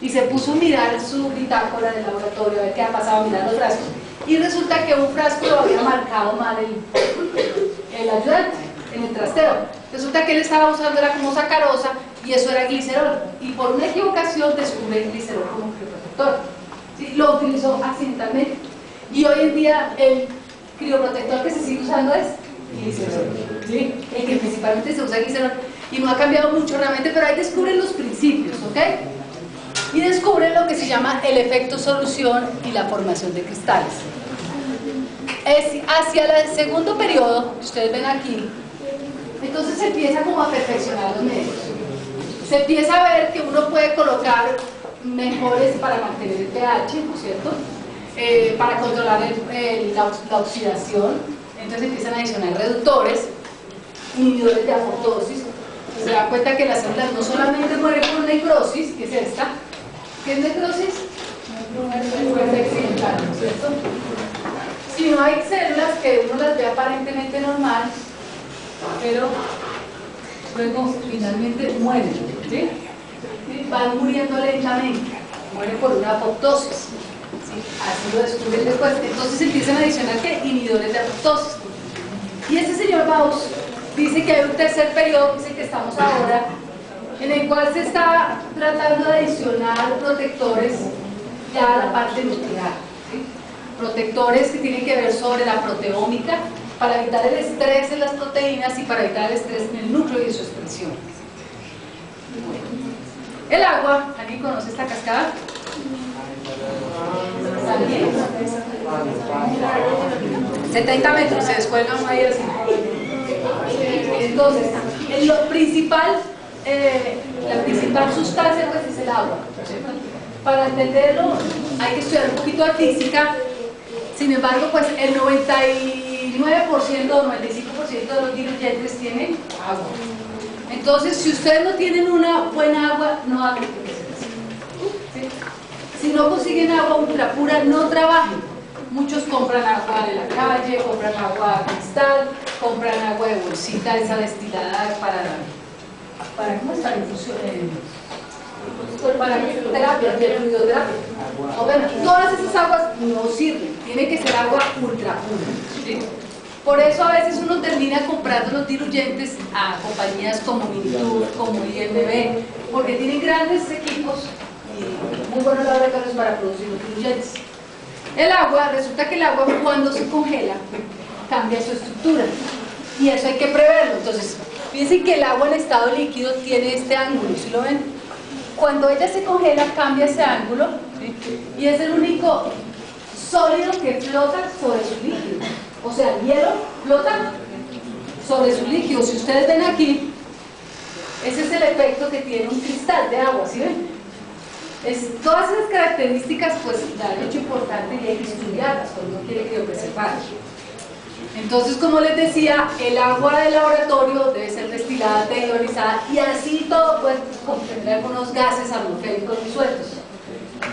Y se puso a mirar su bitácora del laboratorio, a ver qué ha pasado, a mirar los frascos. Y resulta que un frasco lo había marcado mal el ayudante en el trasteo. Resulta que él estaba usando, era como sacarosa, y eso era glicerol. Y por una equivocación descubre el glicerol como crioprotector. ¿Sí? Lo utilizó accidentalmente. Y hoy en día el crioprotector que se sigue usando es glicerol. ¿Sí? El que principalmente se usa glicerol. Y no ha cambiado mucho realmente, pero ahí descubren los principios, ¿ok? Y descubren lo que se llama el efecto solución y la formación de cristales. Es hacia el segundo periodo, que ustedes ven aquí, entonces se empieza como a perfeccionar los medios. Se empieza a ver que uno puede colocar mejores para mantener el pH, ¿no es cierto? Para controlar la oxidación. Entonces empiezan a adicionar reductores, inhibidores de apoptosis. Se da cuenta que las células no solamente mueren por necrosis, que es esta. ¿Qué es necrosis? Muerte accidental, ¿no es cierto? Si no hay células que uno las ve aparentemente normal, pero luego finalmente mueren, ¿sí? Van muriendo lentamente, mueren por una apoptosis, ¿sí? Así lo descubren después. Entonces empiezan a adicionar ¿qué? Inhibidores de apoptosis. Y este señor Baus dice que hay un tercer periodo, que es el que estamos ahora, en el cual se está tratando de adicionar protectores ya la parte nuclear, ¿sí? Protectores que tienen que ver sobre la proteómica, para evitar el estrés en las proteínas y para evitar el estrés en el núcleo y su expresión. El agua, ¿alguien conoce esta cascada? ¿Alguien? 70 metros, se descuelga uno ahí así. Entonces, la principal sustancia pues es el agua, ¿cierto? Para entenderlo hay que estudiar un poquito de física. Sin embargo, pues el 99% o 95% de los diluyentes tienen agua. Entonces, si ustedes no tienen una buena agua, no hagan, ¿sí? Si no consiguen agua ultra pura, no trabajen. Muchos compran agua de la calle, compran agua cristal, compran agua de bolsita, esa destilada para ¿cómo está la infusión? Para terapia, de fluidoterapia. O bueno, todas esas aguas no sirven, tiene que ser agua ultra pura, ¿sí? Por eso a veces uno termina comprando los diluyentes a compañías como Minitur, como IMB, porque tienen grandes equipos y muy buenos laboratorios para producir los diluyentes. El agua, resulta que el agua cuando se congela cambia su estructura y eso hay que preverlo. Entonces, fíjense que el agua en estado líquido tiene este ángulo, ¿sí lo ven? Cuando ella se congela cambia ese ángulo, ¿sí? Y es el único sólido que flota sobre su líquido. O sea, el hielo flota sobre su líquido. Si ustedes ven aquí, ese es el efecto que tiene un cristal de agua, ¿sí ven? Todas esas características pues dan hecho importante y hay que estudiarlas cuando uno quiere criopreservar. Entonces, como les decía, el agua del laboratorio debe ser destilada, deionizada y así todo puede contener algunos gases atmosféricos disueltos.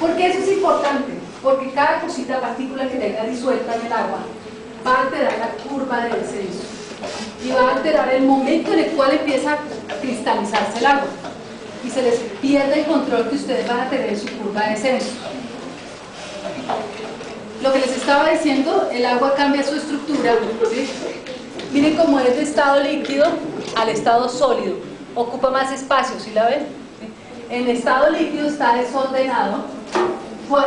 ¿Por qué eso es importante? Porque cada cosita, partícula que tenga disuelta en el agua va a alterar la curva de descenso y va a alterar el momento en el cual empieza a cristalizarse el agua y se les pierde el control que ustedes van a tener en su curva de descenso. Lo que les estaba diciendo, el agua cambia su estructura, ¿sí? Miren cómo es de estado líquido al estado sólido, ocupa más espacio, ¿sí la ven? ¿Sí? En estado líquido está desordenado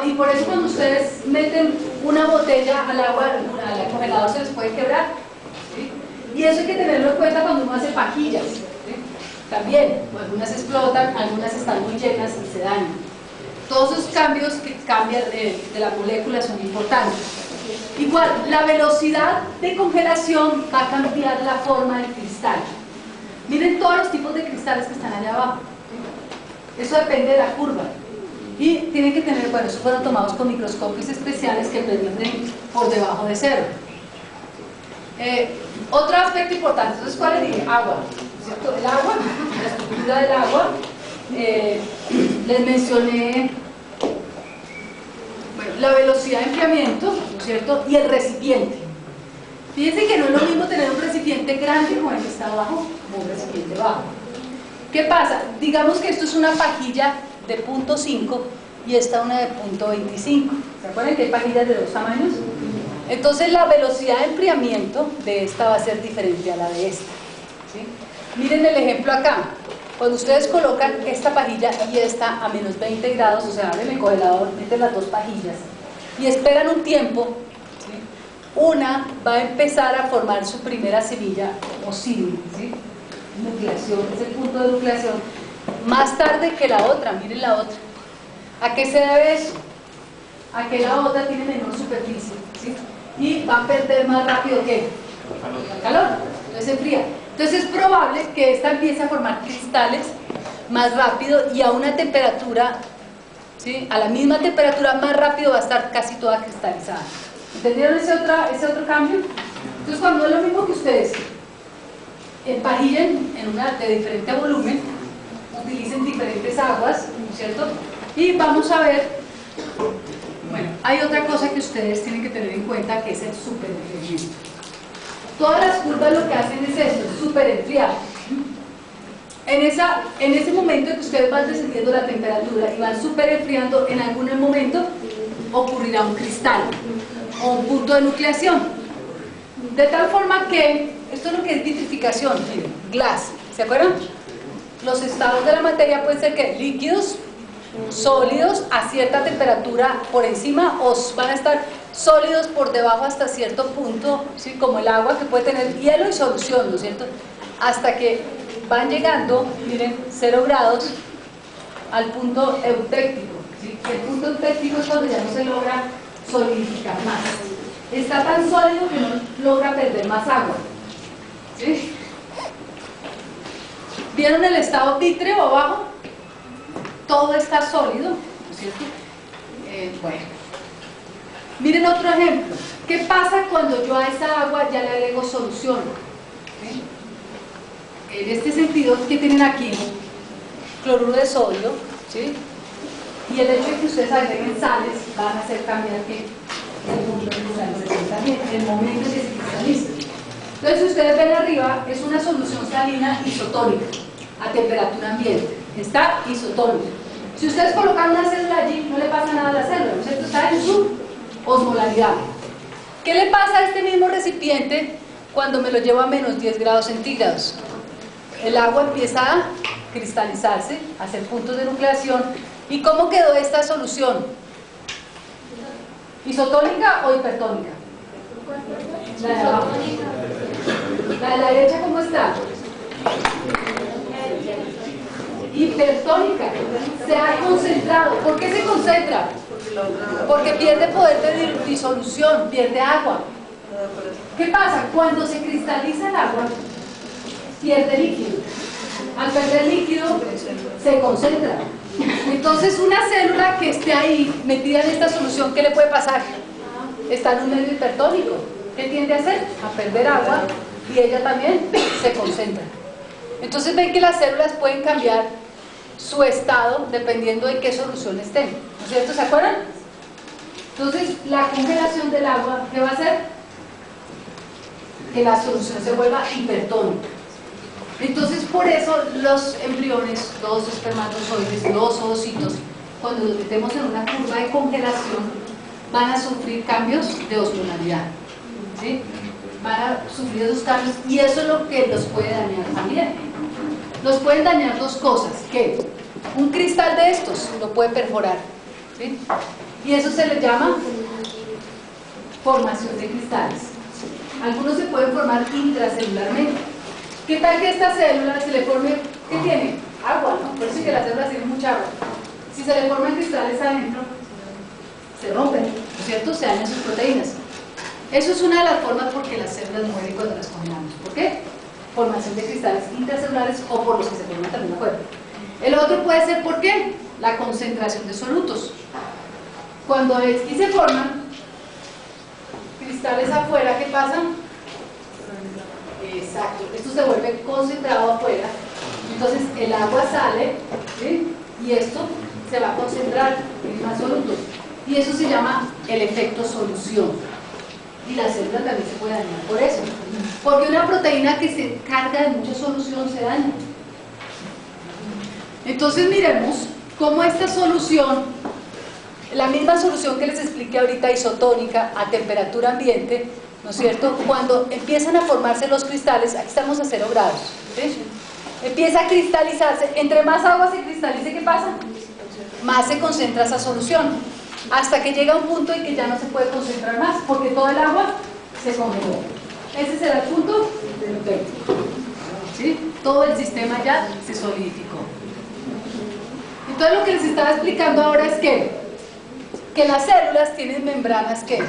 y por eso cuando ustedes meten una botella al agua, al congelador se les puede quebrar, ¿sí? Y eso hay que tenerlo en cuenta cuando uno hace pajillas, ¿sí? También, algunas explotan, algunas están muy llenas y se dañan. Todos esos cambios que cambian de la molécula son importantes. Igual, la velocidad de congelación va a cambiar la forma del cristal. Miren todos los tipos de cristales que están allá abajo. Eso depende de la curva. Y tienen que tener, bueno, esos fueron tomados con microscopios especiales que penetren por debajo de cero. Otro aspecto importante, entonces, ¿cuál es? Agua, ¿cierto? El agua, la estructura del agua. Les mencioné, bueno, la velocidad de enfriamiento, ¿no es cierto? Y el recipiente. Fíjense que no es lo mismo tener un recipiente grande como el que está abajo, como un recipiente bajo. ¿Qué pasa? Digamos que esto es una pajilla de 0.5 y esta una de 0.25. ¿Se acuerdan que hay pajillas de dos tamaños? Entonces la velocidad de enfriamiento de esta va a ser diferente a la de esta, ¿sí? Miren el ejemplo acá. Cuando ustedes colocan esta pajilla y esta a menos 20 grados, o sea, abren el congelador, meten las dos pajillas y esperan un tiempo, ¿sí? Una va a empezar a formar su primera semilla o símil, ¿sí? Nucleación, es el punto de nucleación, más tarde que la otra. Miren la otra. ¿A qué se debe eso? A que la otra tiene menor superficie, ¿sí? Y va a perder más rápido que el calor, entonces se enfría. Entonces es probable que esta empiece a formar cristales más rápido y a una temperatura, ¿sí? A la misma temperatura más rápido va a estar casi toda cristalizada. ¿Entendieron ese otro cambio? Entonces cuando es lo mismo que ustedes empajillen en una de diferente volumen, utilicen diferentes aguas, ¿no es cierto? Y vamos a ver, bueno, hay otra cosa que ustedes tienen que tener en cuenta, que es el superenfriamiento. Todas las curvas lo que hacen es eso, superenfriar. En ese momento en que ustedes van descendiendo la temperatura y van superenfriando, en algún momento ocurrirá un cristal o un punto de nucleación. De tal forma que, esto es lo que es vitrificación, glass, ¿se acuerdan? Los estados de la materia pueden ser que líquidos, sólidos a cierta temperatura por encima, o van a estar sólidos por debajo hasta cierto punto, ¿sí? Como el agua, que puede tener hielo y solución, ¿no es cierto? Hasta que van llegando, miren, 0 grados al punto eutéctico, ¿sí? El punto eutéctico es cuando ya no se logra solidificar más. Está tan sólido que no logra perder más agua, ¿sí? ¿Vieron el estado vítreo abajo? Todo está sólido, ¿no es cierto? Bueno, miren otro ejemplo. ¿Qué pasa cuando yo a esa agua ya le agrego solución? ¿Sí? En este sentido, ¿qué tienen aquí? Cloruro de sodio, ¿sí? Y el hecho de que ustedes agreguen sales van a hacer cambiar ¿qué? El punto de cristalización también, el momento en que se cristaliza. Entonces, si ustedes ven arriba, es una solución salina isotónica a temperatura ambiente. Está isotónica. Si ustedes colocan una célula allí, no le pasa nada a la célula, ¿no es cierto? Está en su osmolaridad. ¿Qué le pasa a este mismo recipiente cuando me lo llevo a menos 10 grados centígrados? El agua empieza a cristalizarse, a hacer puntos de nucleación. ¿Y cómo quedó esta solución? ¿Isotónica o hipertónica? La de abajo. La de la derecha, ¿cómo está? Hipertónica. Se ha concentrado. ¿Por qué se concentra? Porque pierde poder de disolución, pierde agua. ¿Qué pasa? Cuando se cristaliza el agua, pierde líquido. Al perder líquido, se concentra. Entonces, una célula que esté ahí metida en esta solución, ¿qué le puede pasar? Está en un medio hipertónico. ¿Qué tiende a hacer? A perder agua, y ella también se concentra. Entonces ven que las células pueden cambiar su estado dependiendo de qué solución estén, ¿no es cierto? ¿Se acuerdan? Entonces la congelación del agua, ¿qué va a hacer? Que la solución se vuelva hipertónica. Entonces por eso los embriones, los espermatozoides, los ovocitos, cuando los metemos en una curva de congelación, van a sufrir cambios de osmolaridad, ¿sí? Van a sufrir esos cambios, y eso es lo que los puede dañar también. Los pueden dañar dos cosas, que un cristal de estos lo puede perforar, ¿sí? Y eso se le llama formación de cristales. Algunos se pueden formar intracelularmente. ¿Qué tal que esta célula se le forme, qué tiene? Agua, ¿no? Por eso es que las células tienen mucha agua. Si se le forman cristales adentro, se rompen, ¿no es cierto? Se dañan sus proteínas. Eso es una de las formas por que las células mueren cuando las congelamos. ¿Por qué? Formación de cristales intracelulares, o por los que se forman también afuera. El otro puede ser, ¿por qué? La concentración de solutos. Cuando aquí se forman cristales afuera, ¿qué pasa? Exacto, esto se vuelve concentrado afuera, entonces el agua sale, ¿sí? Y esto se va a concentrar en más solutos, y eso se llama el efecto solución. Y la célula también se puede dañar por eso, porque una proteína que se carga de mucha solución se daña. Entonces miremos cómo esta solución, la misma solución que les expliqué ahorita, isotónica a temperatura ambiente, ¿no es cierto? Cuando empiezan a formarse los cristales, aquí estamos a 0 grados, ¿sí? Empieza a cristalizarse. Entre más agua se cristalice, ¿qué pasa? Más se concentra esa solución, hasta que llega un punto en que ya no se puede concentrar más, porque todo el agua se congeló. Ese será el punto del eutéctico, ¿sí? Todo el sistema ya se solidificó. Entonces lo que les estaba explicando ahora es que las células tienen membranas que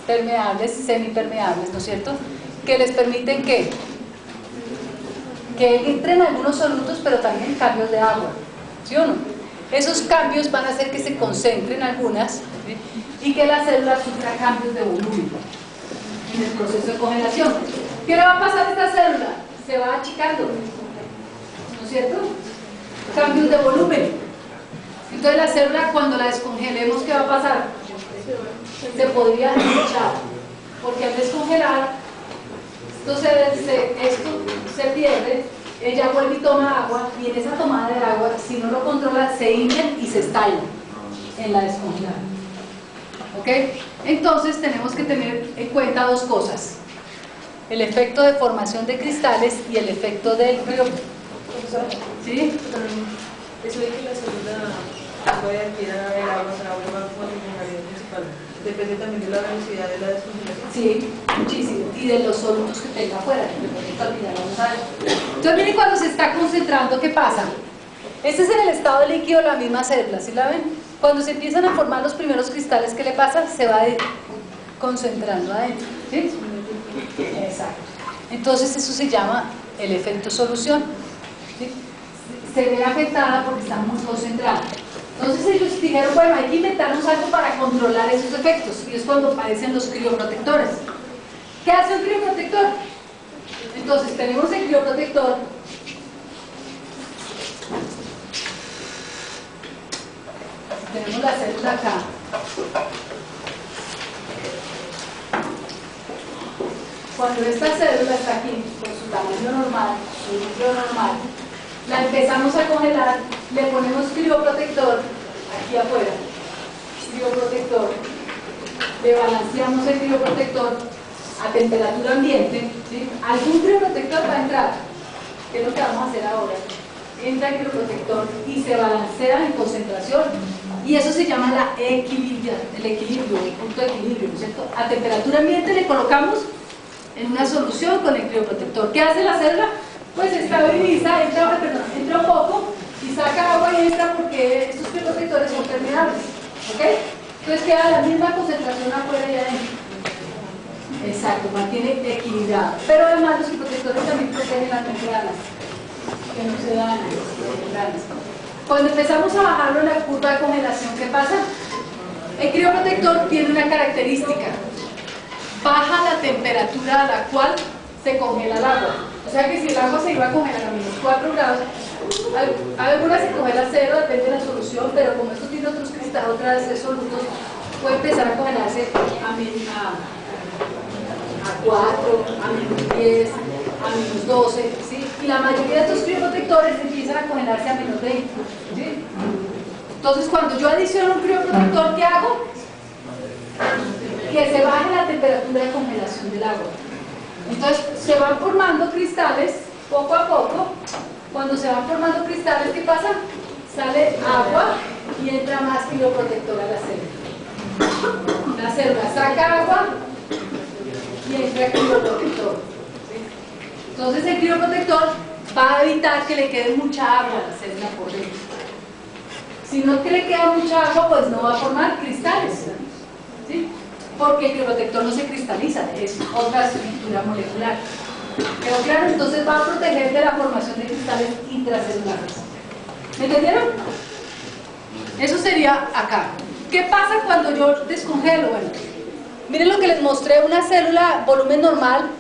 permeables, semipermeables, ¿no es cierto? Que les permiten que entren algunos solutos, pero también cambios de agua, ¿sí o no? Esos cambios van a hacer que se concentren algunas, ¿sí? Y que la célula sufra cambios de volumen en el proceso de congelación. ¿Qué le va a pasar a esta célula? Se va achicando, ¿no es cierto? Cambios de volumen. Entonces la célula, cuando la descongelemos, ¿qué va a pasar? Se podría hinchar, porque al descongelar esto se pierde, ella vuelve y toma agua, y en esa tomada de agua, si no lo controla, se hinchan y se estallan en la descongelada. ¿Ok? Entonces tenemos que tener en cuenta dos cosas: el efecto de formación de cristales y el efecto del crio. ¿Sí? Eso de que la célula puede adquirir el agua, o sea, agua como funcionalidad principal. Depende también de la velocidad de la descongelación. Sí, muchísimo. Y de los solutos que tenga afuera, que vamos a ver. Entonces, miren cuando se está concentrando, ¿qué pasa? Este es en el estado líquido la misma célula, ¿sí la ven? Cuando se empiezan a formar los primeros cristales, ¿qué le pasa? Se va concentrando adentro, ¿sí? Exacto. Entonces eso se llama el efecto solución, ¿sí? Se ve afectada porque está muy concentrada. Entonces ellos dijeron, bueno, hay que inventarnos algo para controlar esos efectos, y es cuando aparecen los crioprotectores. ¿Qué hace un crioprotector? Entonces tenemos el crioprotector. Tenemos la célula acá. Cuando esta célula está aquí, con su tamaño normal, su núcleo normal, la empezamos a congelar, le ponemos crioprotector aquí afuera, crioprotector, le balanceamos el crioprotector a temperatura ambiente, ¿sí? Algún crioprotector va a entrar, que es lo que vamos a hacer ahora. Entra el crioprotector y se balancea en concentración, y eso se llama la equilibrio, el punto de equilibrio, ¿no es cierto? A temperatura ambiente le colocamos en una solución con el crioprotector. ¿Qué hace la célula? Pues estabiliza, entra un poco y saca agua y entra, porque estos crioprotectores son permeables, ¿ok? Entonces queda la misma concentración afuera y adentro. Exacto, mantiene equilibrado. Pero además los crioprotectores también protegen las membranas, que no se dañan las membranas. Cuando empezamos a bajarlo en la curva de congelación, ¿qué pasa? El crioprotector tiene una característica: baja la temperatura a la cual se congela el agua. O sea que si el agua se iba a congelar a menos 4 grados, algunas se congela a 0, depende de la solución, pero como esto tiene otros cristales, otras solutos, puede empezar a congelarse a 4, a menos 10, a menos 12, ¿sí? Y la mayoría de estos crioprotectores empiezan a congelarse a menos 20, ¿sí? Entonces, cuando yo adiciono un crioprotector, ¿qué hago? Que se baje la temperatura de congelación del agua. Entonces se van formando cristales poco a poco. Cuando se van formando cristales, ¿qué pasa? Sale agua y entra más crioprotector a la célula. La célula saca agua y entra crioprotector, ¿sí? Entonces el crioprotector va a evitar que le quede mucha agua a la célula por dentro. Si no que le queda mucha agua, pues no va a formar cristales, ¿sí? Porque el crioprotector no se cristaliza, es otra estructura molecular. ¿Quedó claro? Entonces va a proteger de la formación de cristales intracelulares. ¿Me entendieron? Eso sería acá. ¿Qué pasa cuando yo descongelo? Bueno, miren lo que les mostré, una célula, volumen normal.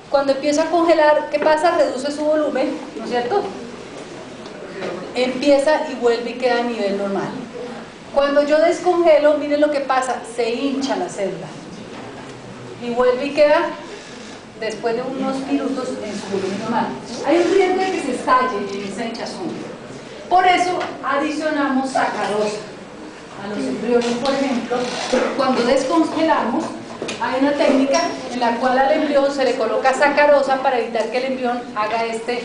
Cuando empieza a congelar, ¿qué pasa? Reduce su volumen, ¿no es cierto? Empieza y vuelve y queda a nivel normal. Cuando yo descongelo, miren lo que pasa, se hincha la célula y vuelve y queda, después de unos minutos, en su volumen normal. Hay un riesgo de que se estalle en esa hinchazón. Por eso adicionamos sacarosa a los embriones. Por ejemplo, cuando descongelamos, hay una técnica en la cual al embrión se le coloca sacarosa para evitar que el embrión haga este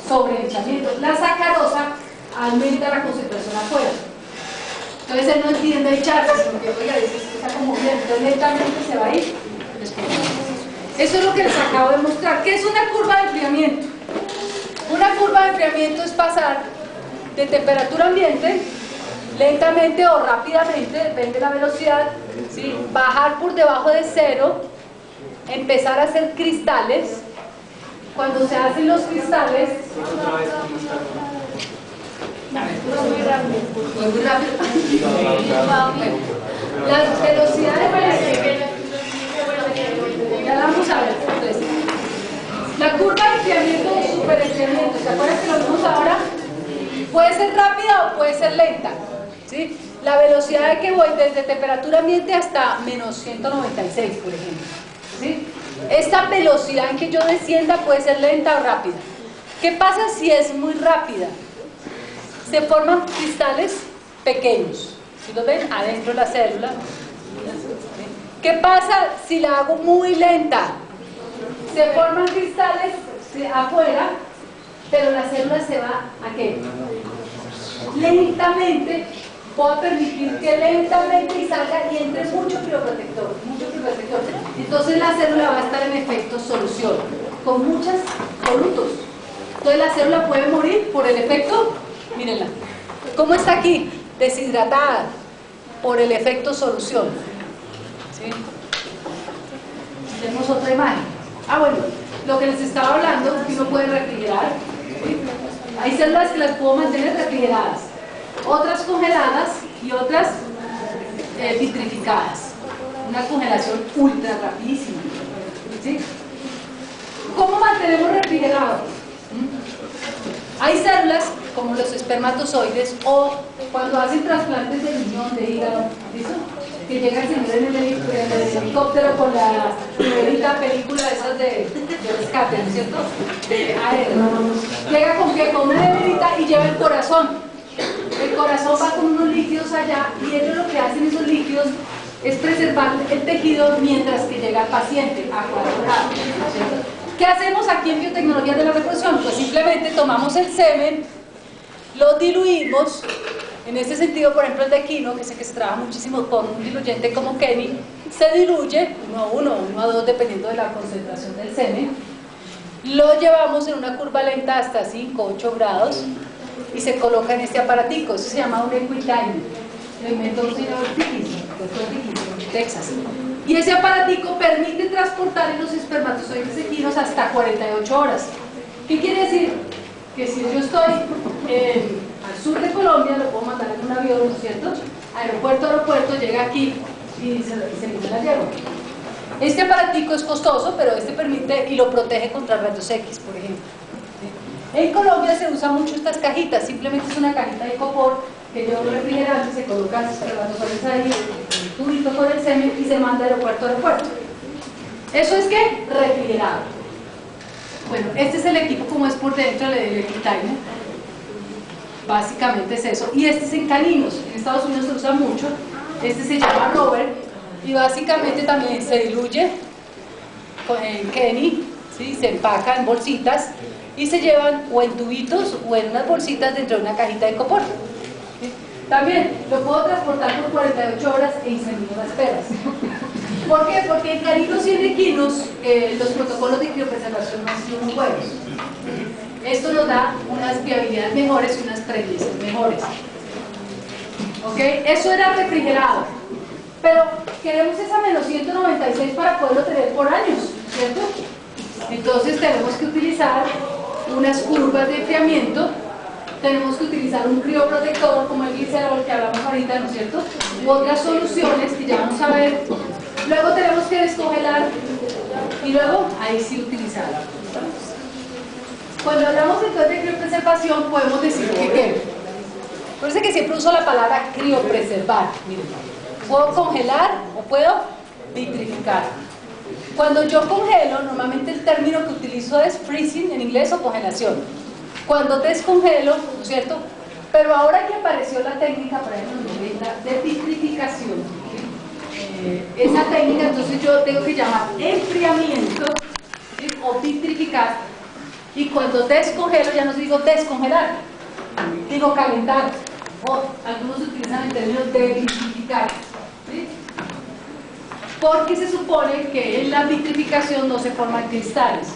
sobrehinchamiento. La sacarosa aumenta la concentración afuera. Entonces él no entiende echarse, sino que oiga, dice que está como bien, entonces lentamente se va a ir. Eso es lo que les acabo de mostrar. ¿Qué es una curva de enfriamiento? Una curva de enfriamiento es pasar de temperatura ambiente, lentamente o rápidamente, depende de la velocidad, ¿sí? Bajar por debajo de 0, empezar a hacer cristales. Cuando se hacen los cristales, muy rápido. Las velocidades, ya la vamos a ver. Entonces, la curva de enfriamiento o superenfriamiento, ¿se acuerdan que lo vimos ahora? Puede ser rápida o puede ser lenta, ¿sí? La velocidad de que voy desde temperatura ambiente hasta menos 196, por ejemplo, ¿sí? Esta velocidad en que yo descienda puede ser lenta o rápida. ¿Qué pasa si es muy rápida? Se forman cristales pequeños, ¿sí lo ven? Adentro de la célula. ¿Qué pasa si la hago muy lenta? Se forman cristales afuera, pero la célula se va ¿a qué? Lentamente voy a permitir que lentamente y salga y entre mucho crioprotector, mucho crioprotector. Entonces la célula va a estar en efecto solución, con muchos solutos. Entonces la célula puede morir por el efecto, mírenla, ¿cómo está aquí? Deshidratada, por el efecto solución. ¿Sí? Tenemos otra imagen. Bueno, lo que les estaba hablando, que uno puede refrigerar. ¿Sí? Hay células que las puedo mantener refrigeradas, otras congeladas y otras vitrificadas. Una congelación ultra rapidísima. ¿Sí? ¿Cómo mantenemos refrigerados? Hay células como los espermatozoides o cuando hacen trasplantes de riñón, de hígado, ¿listo? Que llega el señor en el helicóptero con la primerita película esas de rescate, ¿no es cierto? Llega con que con una neverita y lleva el corazón. El corazón va con unos líquidos allá y ellos lo que hacen esos líquidos es preservar el tejido mientras que llega el paciente a 4 grados, ¿no es cierto? ¿Qué hacemos aquí en biotecnología de la reproducción? Pues simplemente tomamos el semen, lo diluimos. En este sentido, por ejemplo, el de Equino, que sé que se trabaja muchísimo con un diluyente como Kenny, se diluye 1 a 1, 1 a 2, dependiendo de la concentración del semen. Lo llevamos en una curva lenta hasta 5, 8 grados y se coloca en este aparatico. Eso se llama un equitimer. Lo inventó un señor de Texas. Y ese aparatico permite transportar en los espermatozoides equinos hasta 48 horas. ¿Qué quiere decir? Que si yo estoy al sur de Colombia, lo puedo mandar en un avión, ¿no es cierto? Aeropuerto a aeropuerto, llega aquí y se me la llevo. Este aparatico es costoso, pero este permite y lo protege contra rayos X, por ejemplo. En Colombia se usa mucho estas cajitas, simplemente es una cajita de copor que lleva un refrigerante, se coloca los espermatozoides ahí, el tubito con el semen y se manda de aeropuerto a aeropuerto. ¿Eso es qué? Refrigerado. Bueno, este es el equipo como es por dentro del equitimer. Básicamente es eso. Y este es en caninos. En Estados Unidos se usa mucho. Este se llama Robert y básicamente también se diluye en Kenny, ¿sí? Se empaca en bolsitas y se llevan o en tubitos o en unas bolsitas dentro de una cajita de copor. ¿Sí? También lo puedo transportar por 48 horas e insemino las peras. ¿Por qué? Porque en caninos y en equinos los protocolos de criopreservación no han sido muy buenos. Esto nos da unas viabilidades mejores y unas premisas mejores. ¿Ok? Eso era refrigerado. Pero queremos esa menos 196 para poderlo tener por años, ¿cierto? Entonces tenemos que utilizar unas curvas de enfriamiento, tenemos que utilizar un crioprotector como el glicerol que hablamos ahorita, ¿no es cierto? U otras soluciones que ya vamos a ver. Luego tenemos que descongelar y luego ahí sí utilizar. Cuando hablamos entonces de criopreservación podemos decir que ¿qué? Parece que siempre uso la palabra criopreservar. Miren, puedo congelar o puedo vitrificar. Cuando yo congelo, normalmente el término que utilizo es freezing en inglés o congelación. Cuando descongelo, ¿no es cierto? Pero ahora que apareció la técnica, por ejemplo, en los 90, de vitrificación, esa técnica entonces yo tengo que llamar enfriamiento, ¿sí? O vitrificar. Y cuando descongelo, ya no digo descongelar, digo calentar. O algunos utilizan el término de vitrificar, ¿sí? Porque se supone que en la vitrificación no se forman cristales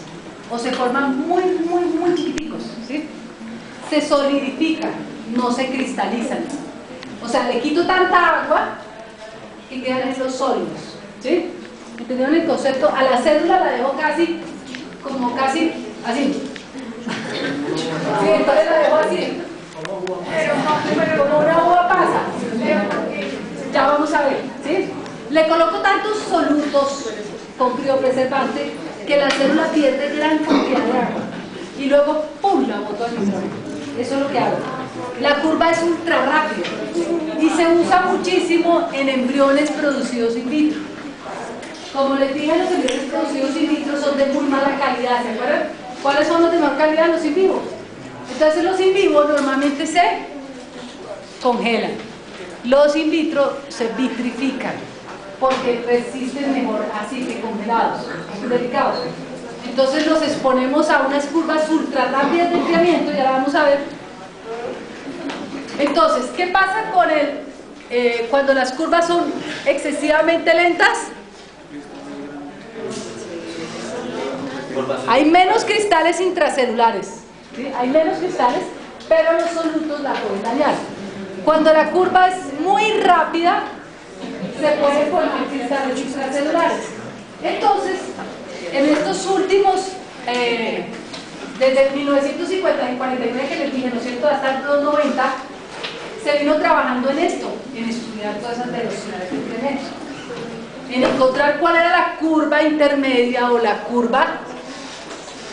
o se forman muy chiquiticos, ¿sí? Se solidifican, no se cristalizan. O sea, le quito tanta agua que quedan en los sólidos, ¿sí? ¿Entendieron el concepto? A la célula la dejo casi así. Sí, entonces la dejo así. Pero como una uva pasa. Ya vamos a ver, ¿sí? Le coloco tantos solutos con criopreservante que la célula pierde gran cantidad de agua y luego ¡pum! La boto al nitrógeno. Eso es lo que hago. La curva es ultra rápida y se usa muchísimo en embriones producidos in vitro. Como les dije, los embriones producidos in vitro son de muy mala calidad, ¿se acuerdan? ¿Cuáles son los de mejor calidad? Los in vivo. Entonces los in vivo normalmente se congelan, los in vitro se vitrifican porque resisten mejor así que congelados, son delicados. Entonces los exponemos a unas curvas ultra rápidas de enfriamiento y ahora vamos a ver. Entonces, ¿qué pasa con el cuando las curvas son excesivamente lentas, hay menos cristales intracelulares, ¿sí? Hay menos cristales, pero los solutos la pueden dañar. Cuando la curva es muy rápida, se pueden formar cristales intracelulares. Entonces, en estos últimos, desde 1950 y 49 que les dije, ¿no es cierto?, hasta los 90, se vino trabajando en esto, en estudiar todas esas velocidades de incremento, en encontrar cuál era la curva intermedia o la curva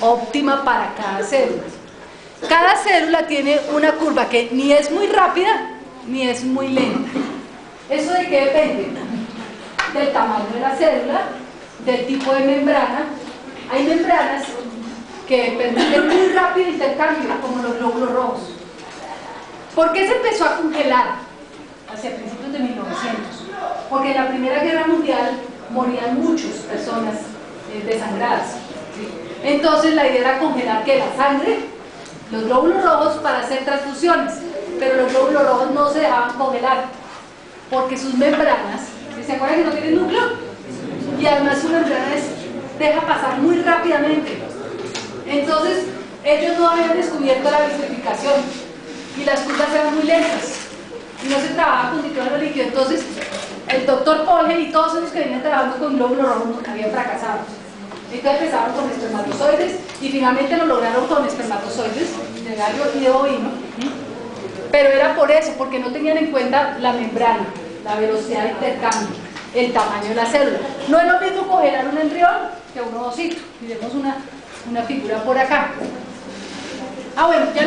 óptima para cada célula. Cada célula tiene una curva que ni es muy rápida ni es muy lenta. ¿Eso de qué depende? Del tamaño de la célula, del tipo de membrana. Hay membranas que permiten muy rápido intercambio, como los glóbulos rojos. ¿Por qué se empezó a congelar hacia principios de 1900? Porque en la Primera Guerra Mundial morían muchas personas desangradas, ¿sí? Entonces la idea era congelar ¿qué? La sangre, los glóbulos rojos para hacer transfusiones, pero los glóbulos rojos no se dejaban congelar porque sus membranas, ¿se acuerdan que no tienen núcleo? Y además su membrana deja pasar muy rápidamente. Entonces ellos no habían descubierto la vitrificación y las curvas eran muy lentas y no se trabajaba con nitrógeno líquido. Entonces el doctor Polgen y todos esos que venían trabajando con glóbulos rojos habían fracasado. Entonces empezaron con espermatozoides y finalmente lo lograron con espermatozoides de gallo y de bovino, pero era por eso, porque no tenían en cuenta la membrana, la velocidad de intercambio, el tamaño de la célula. No es lo mismo congelar un embrión que un ovocito. Y vemos una figura por acá. Bueno, ya